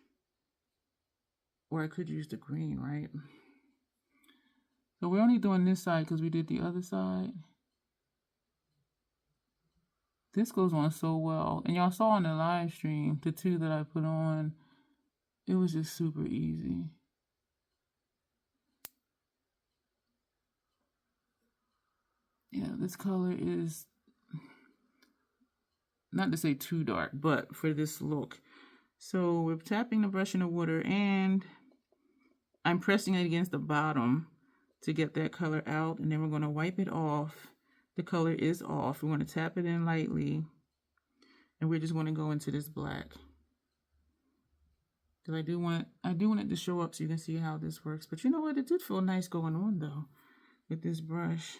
or I could use the green, right? So we're only doing this side because we did the other side. This goes on so well. And y'all saw on the live stream, the two that I put on, it was just super easy. Yeah, this color is, not to say too dark, but for this look. So we're tapping the brush in the water and I'm pressing it against the bottom to get that color out, and then we're going to wipe it off. The color is off. We're going to tap it in lightly, and we're just going to go into this black. Because I do want it to show up so you can see how this works. But you know what? It did feel nice going on though with this brush.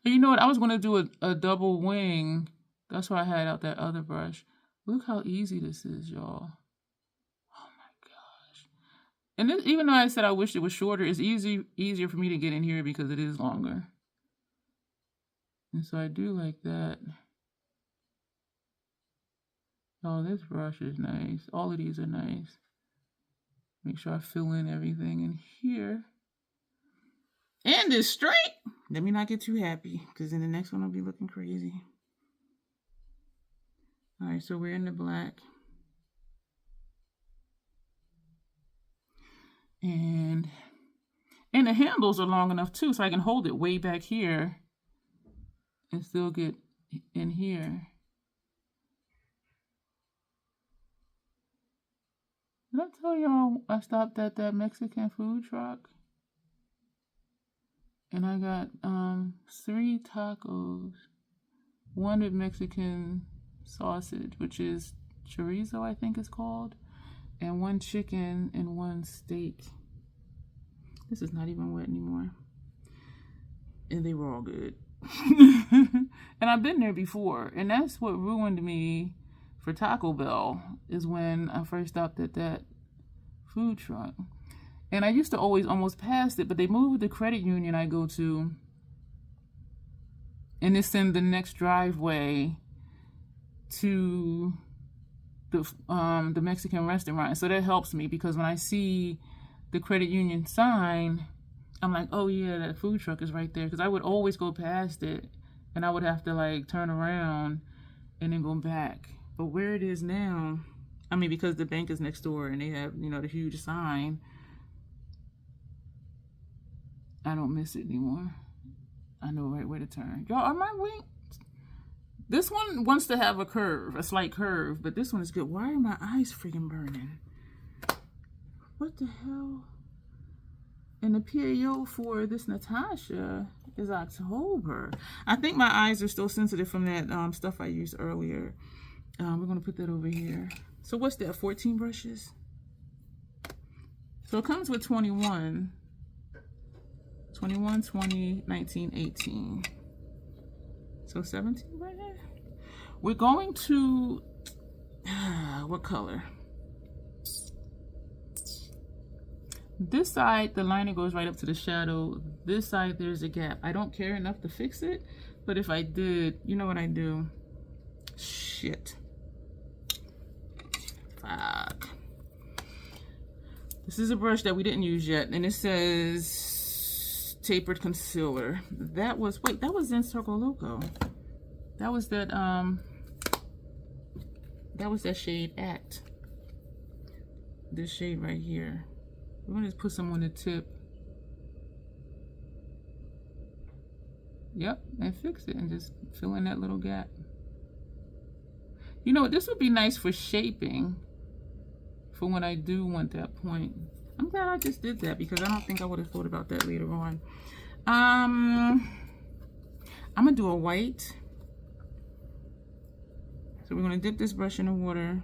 And you know what? I was going to do a double wing. That's why I had out that other brush. Look how easy this is, y'all. And this, even though I said I wish it was shorter, it's easier for me to get in here because it is longer. And so I do like that. Oh, this brush is nice. All of these are nice. Make sure I fill in everything in here. And it's straight. Let me not get too happy because then the next one will be looking crazy. All right, so we're in the black. And the handles are long enough too, so I can hold it way back here and still get in here. Did I tell y'all I stopped at that Mexican food truck? And I got 3 tacos. One with Mexican sausage, which is chorizo, I think it's called. And 1 chicken and 1 steak. This is not even wet anymore. And they were all good. And I've been there before. And that's what ruined me for Taco Bell is when I first stopped at that food truck. And I used to always almost pass it, but they moved the credit union I go to, and it's in the next driveway to the Mexican restaurant. So that helps me, because when I see the credit union sign, I'm like, oh yeah, that food truck is right there. Because I would always go past it, and I would have to like turn around and then go back. But where it is now, I mean, because the bank is next door and they have, you know, the huge sign, I don't miss it anymore. I know right where to turn. Y'all, are my wings? This one wants to have a curve, a slight curve, but this one is good. Why are my eyes freaking burning? What the hell? And the PAO for this Natasha is October. I think my eyes are still sensitive from that stuff I used earlier. We're going to put that over here. So what's that, 14 brushes? So it comes with 21, 20, 19, 18. So 17 right there. We're going to, what color? This side, the liner goes right up to the shadow. This side, there's a gap. I don't care enough to fix it, but if I did, you know what I do? Shit. Fuck. This is a brush that we didn't use yet, and it says tapered concealer. That was, wait, that was in Circo Loco. That was that shade Act. This shade right here. We're gonna just put some on the tip. Yep, and fix it and just fill in that little gap. You know, this would be nice for shaping for when I do want that point. I'm glad I just did that, because I don't think I would have thought about that later on. I'm gonna do a white. So we're gonna dip this brush in the water,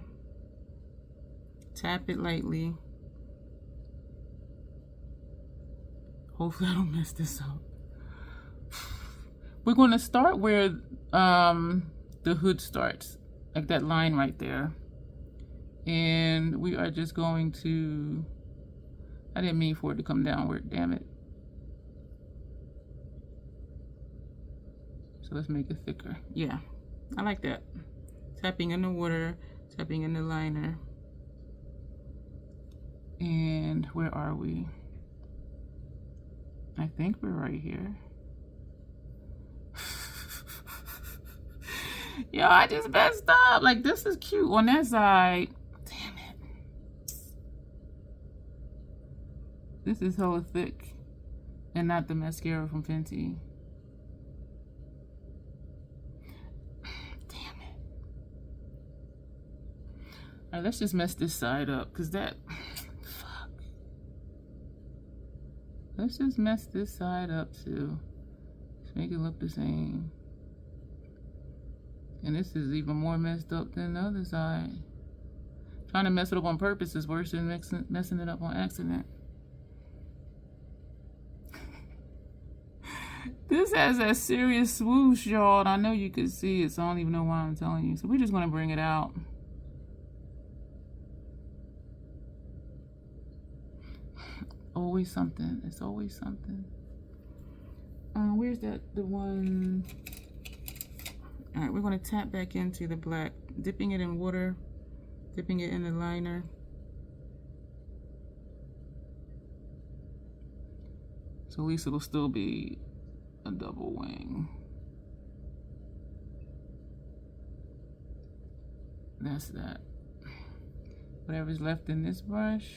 tap it lightly. Hopefully I don't mess this up. We're going to start where the hood starts, like that line right there. And we are just going to, I didn't mean for it to come downward, damn it. So let's make it thicker. Yeah, I like that. Tapping in the water, tapping in the liner. And where are we? I think we're right here. Yo, I just messed up. Like, this is cute on that side. Damn it. This is hella thick and not the mascara from Fenty. Damn it. All right, let's just mess this side up, because that... Let's just mess this side up too. Let's make it look the same. And this is even more messed up than the other side. Trying to mess it up on purpose is worse than messing it up on accident. This has that serious swoosh, y'all. I know you can see it, so I don't even know why I'm telling you. So we're just gonna bring it out. Always something. It's always something. Where's that? The one. All right, we're going to tap back into the black, dipping it in water, dipping it in the liner. So at least it'll still be a double wing. That's that. Whatever's left in this brush.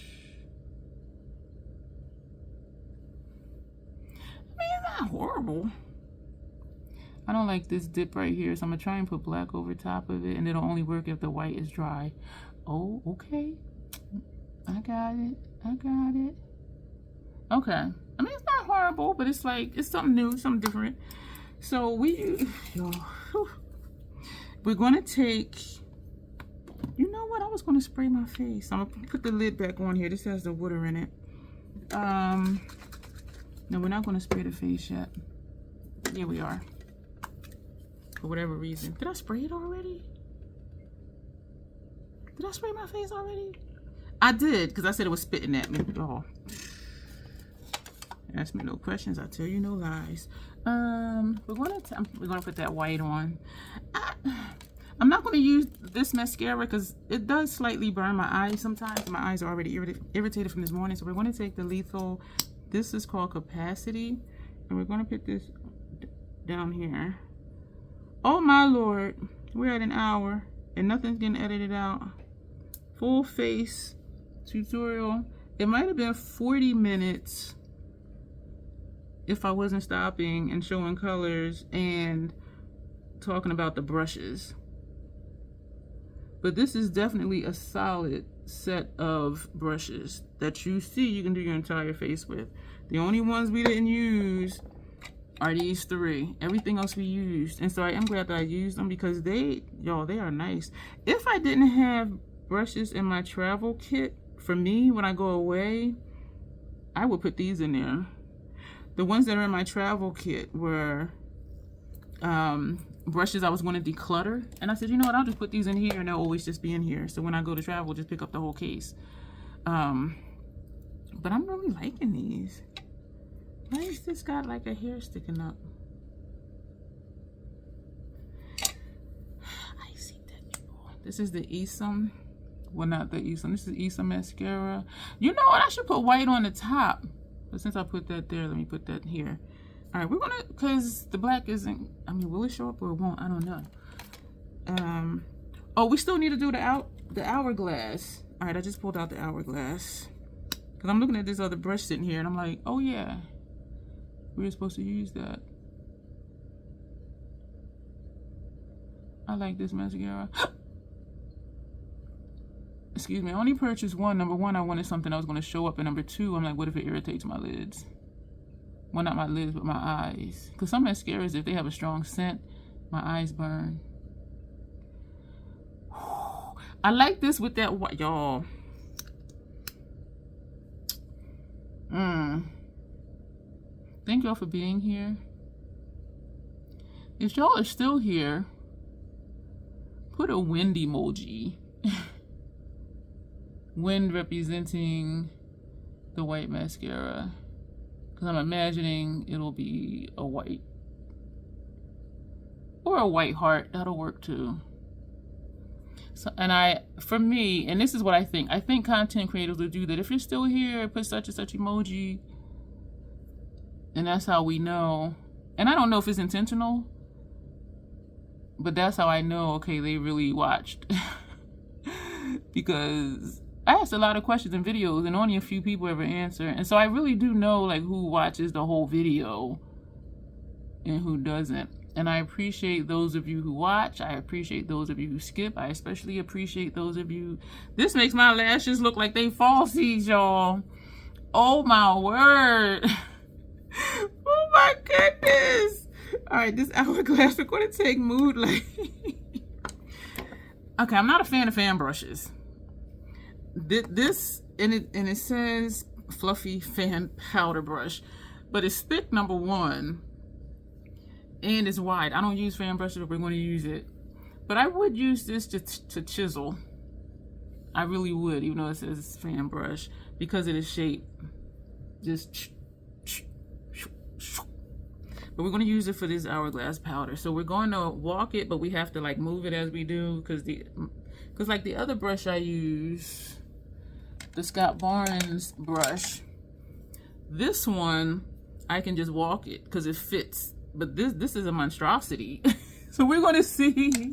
Horrible. I don't like this dip right here, so I'm gonna try and put black over top of it, and it'll only work if the white is dry. Oh, okay. I got it. I got it. Okay. I mean, it's not horrible, but it's like, it's something new, something different. So we're gonna take, you know what? I was gonna spray my face. I'm gonna put the lid back on here. This has the water in it. No, we're not going to spray the face yet. Yeah, we are. For whatever reason. Did I spray it already? Did I spray my face already? I did, because I said it was spitting at me. Oh. Ask me no questions, I tell you no lies. We're gonna put that white on. I'm not gonna use this mascara because it does slightly burn my eyes sometimes. My eyes are already irritated from this morning, so we're gonna take the lethal. This is called Capacity, and we're gonna put this down here. Oh my Lord, we're at an hour and nothing's getting edited out. Full face tutorial. It might have been 40 minutes if I wasn't stopping and showing colors and talking about the brushes. But this is definitely a solid set of brushes that you see you can do your entire face with. The only ones we didn't use are these three. Everything else we used. And so I am glad that I used them because they are nice. If I didn't have brushes in my travel kit, for me, when I go away, I would put these in there. The ones that are in my travel kit were brushes I was going to declutter. And I said, you know what, I'll just put these in here and they'll always just be in here. So when I go to travel, just pick up the whole case. But I'm really liking these. Why is this got like a hair sticking up? I see that, people. This is the Esom. Well, not the Esom. This is Esom mascara. You know what? I should put white on the top. But since I put that there, let me put that here. All right, we're gonna, because the black isn't, I mean, will it show up or it won't? I don't know. Oh, we still need to do the hourglass. All right, I just pulled out the hourglass. Because I'm looking at this other brush sitting here and I'm like, oh yeah, we were supposed to use that. I like this mascara. Excuse me, I only purchased one. Number one, I wanted something that was going to show up. And number two, I'm like, what if it irritates my lids? Well, not my lids, but my eyes. Because some mascaras, if they have a strong scent, my eyes burn. I like this with that white, y'all. Thank y'all for being here. If y'all are still here, put a wind emoji. Wind representing the white mascara. Because I'm imagining it'll be a white. Or a white heart. That'll work too. So, and for me, and this is what I think content creators will do that. If you're still here, put such and such emoji. And that's how we know. And I don't know if it's intentional. But that's how I know, okay, they really watched. Because I asked a lot of questions in videos and only a few people ever answer. And so I really do know like who watches the whole video and who doesn't. And I appreciate those of you who watch. I appreciate those of you who skip. I especially appreciate those of you. This makes my lashes look like they falsies, y'all. Oh my word. Oh my goodness. All right, this hourglass, we're going to take Mood Light. Okay, I'm not a fan of fan brushes. This, and it says fluffy fan powder brush, but it's thick, number one, and it's wide. I don't use fan brushes, but we're going to use it. But I would use this to chisel. I really would, even though it says fan brush, because of the shape. Just, but we're going to use it for this hourglass powder. So we're going to walk it, but we have to like move it as we do, because like the other brush I use, the Scott Barnes brush, this one I can just walk it because it fits, but this is a monstrosity. So we're going to see.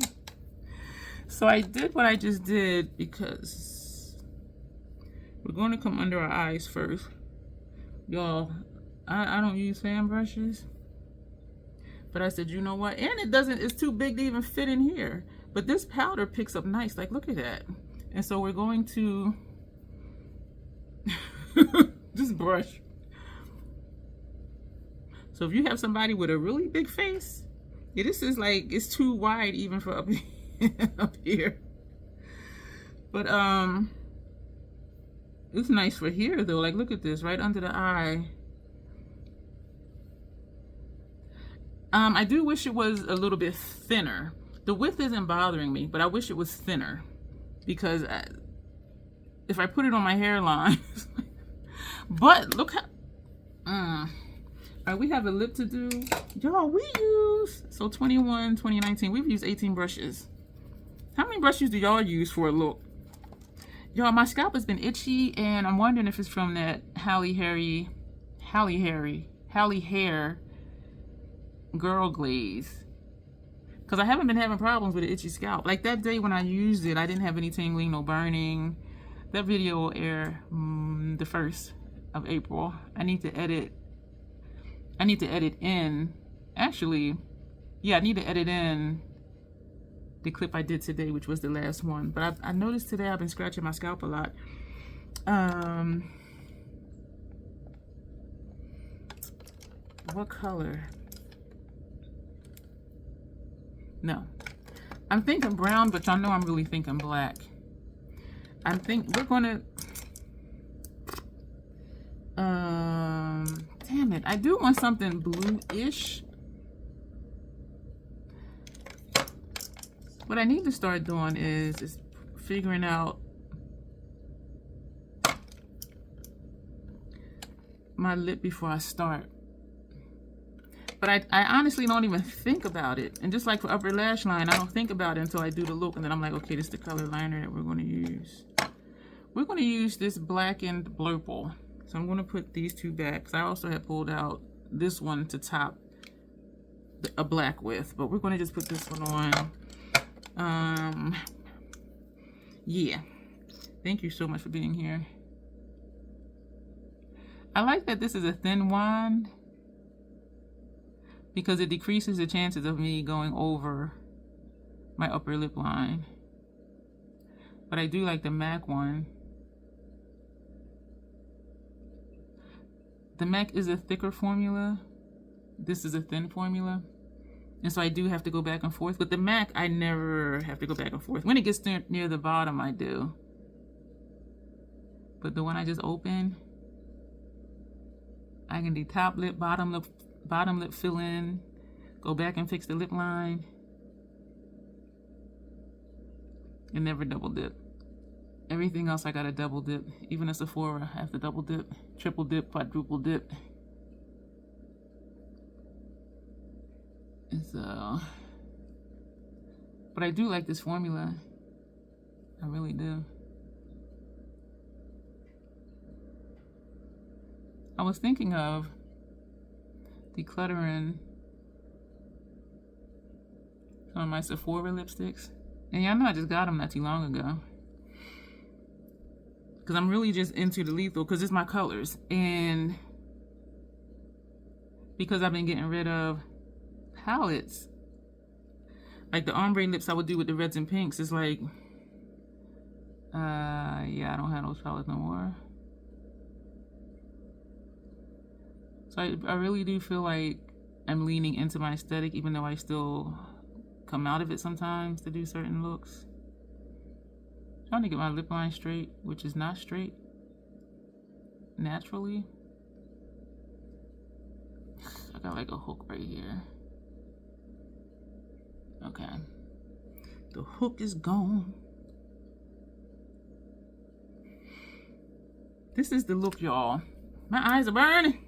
So I did what I just did because we're going to come under our eyes first, y'all. I don't use fan brushes, but I said, you know what, and it's too big to even fit in here, but this powder picks up nice, like look at that. And so we're going to just brush. So if you have somebody with a really big face, yeah, this is like, it's too wide even for up here. But it's nice for here though. Like look at this, right under the eye. I do wish it was a little bit thinner. The width isn't bothering me, but I wish it was thinner. because if I put it on my hairline, but look how. All right, we have a lip to do, y'all. We use 21, 2019. We've used 18 brushes. How many brushes do y'all use for a look? Y'all, my scalp has been itchy, and I'm wondering if it's from that Halle Hair Girl Glaze. Because I haven't been having problems with an itchy scalp. Like that day when I used it, I didn't have any tingling, no burning. That video will air the 1st of April. I need to edit in. Actually, yeah, I need to edit in the clip I did today, which was the last one. But I noticed today I've been scratching my scalp a lot. What color? No. I'm thinking brown, but y'all know I'm really thinking black. I think we're gonna damn it. I do want something blue-ish. What I need to start doing is figuring out my lip before I start. But I honestly don't even think about it. And just like for upper lash line, I don't think about it until I do the look. And then I'm like, okay, this is the color liner that we're going to use. We're going to use this blackened blurple. So I'm going to put these two back. Because I also have pulled out this one to top a black with. But we're going to just put this one on. Yeah. Thank you so much for being here. I like that this is a thin wand, because it decreases the chances of me going over my upper lip line. But I do like the MAC one. The MAC is a thicker formula. This is a thin formula. And so I do have to go back and forth. With the MAC, I never have to go back and forth. When it gets near the bottom, I do. But the one I just opened, I can do top lip, bottom lip fill in, go back and fix the lip line, and never double dip. Everything else I gotta double dip. Even a Sephora, I have to double dip, triple dip, quadruple dip. And so, but I do like this formula. I really do. I was thinking of decluttering some of my Sephora lipsticks. And y'all know I just got them not too long ago. Because I'm really just into the lethal, because it's my colors. And because I've been getting rid of palettes, like the ombre lips I would do with the reds and pinks, it's like, yeah, I don't have those palettes no more. So I really do feel like I'm leaning into my aesthetic, even though I still come out of it sometimes to do certain looks. Trying to get my lip line straight, which is not straight naturally. I got like a hook right here. Okay. The hook is gone. This is the look, y'all. My eyes are burning.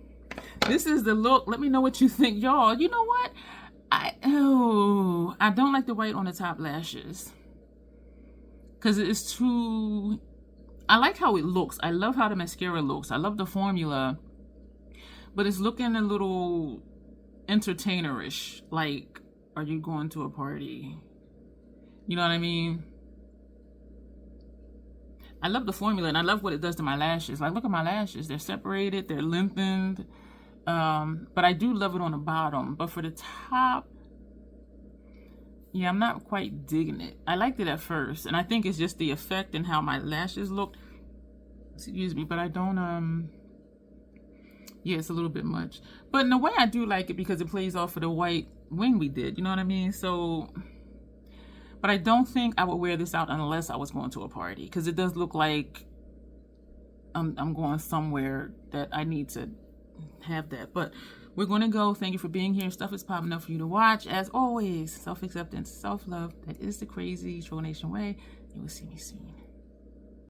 This is the look. Let me know what you think, y'all. You know what? I don't like the white on the top lashes. Because it's too... I like how it looks. I love how the mascara looks. I love the formula. But it's looking a little entertainerish. Like, are you going to a party? You know what I mean? I love the formula, and I love what it does to my lashes. Like, look at my lashes. They're separated. They're lengthened. But I do love it on the bottom. But for the top, yeah, I'm not quite digging it. I liked it at first, and I think it's just the effect and how my lashes look. Excuse me, but I don't, yeah, it's a little bit much. But in a way, I do like it because it plays off of the white wing we did. You know what I mean? So, but I don't think I would wear this out unless I was going to a party, because it does look like I'm going somewhere that I need to have that. But we're going to go. Thank you for being here. Stuff is popping up for you to watch. As always, self-acceptance, self-love. That is the crazy Troll Nation way. You will see me soon.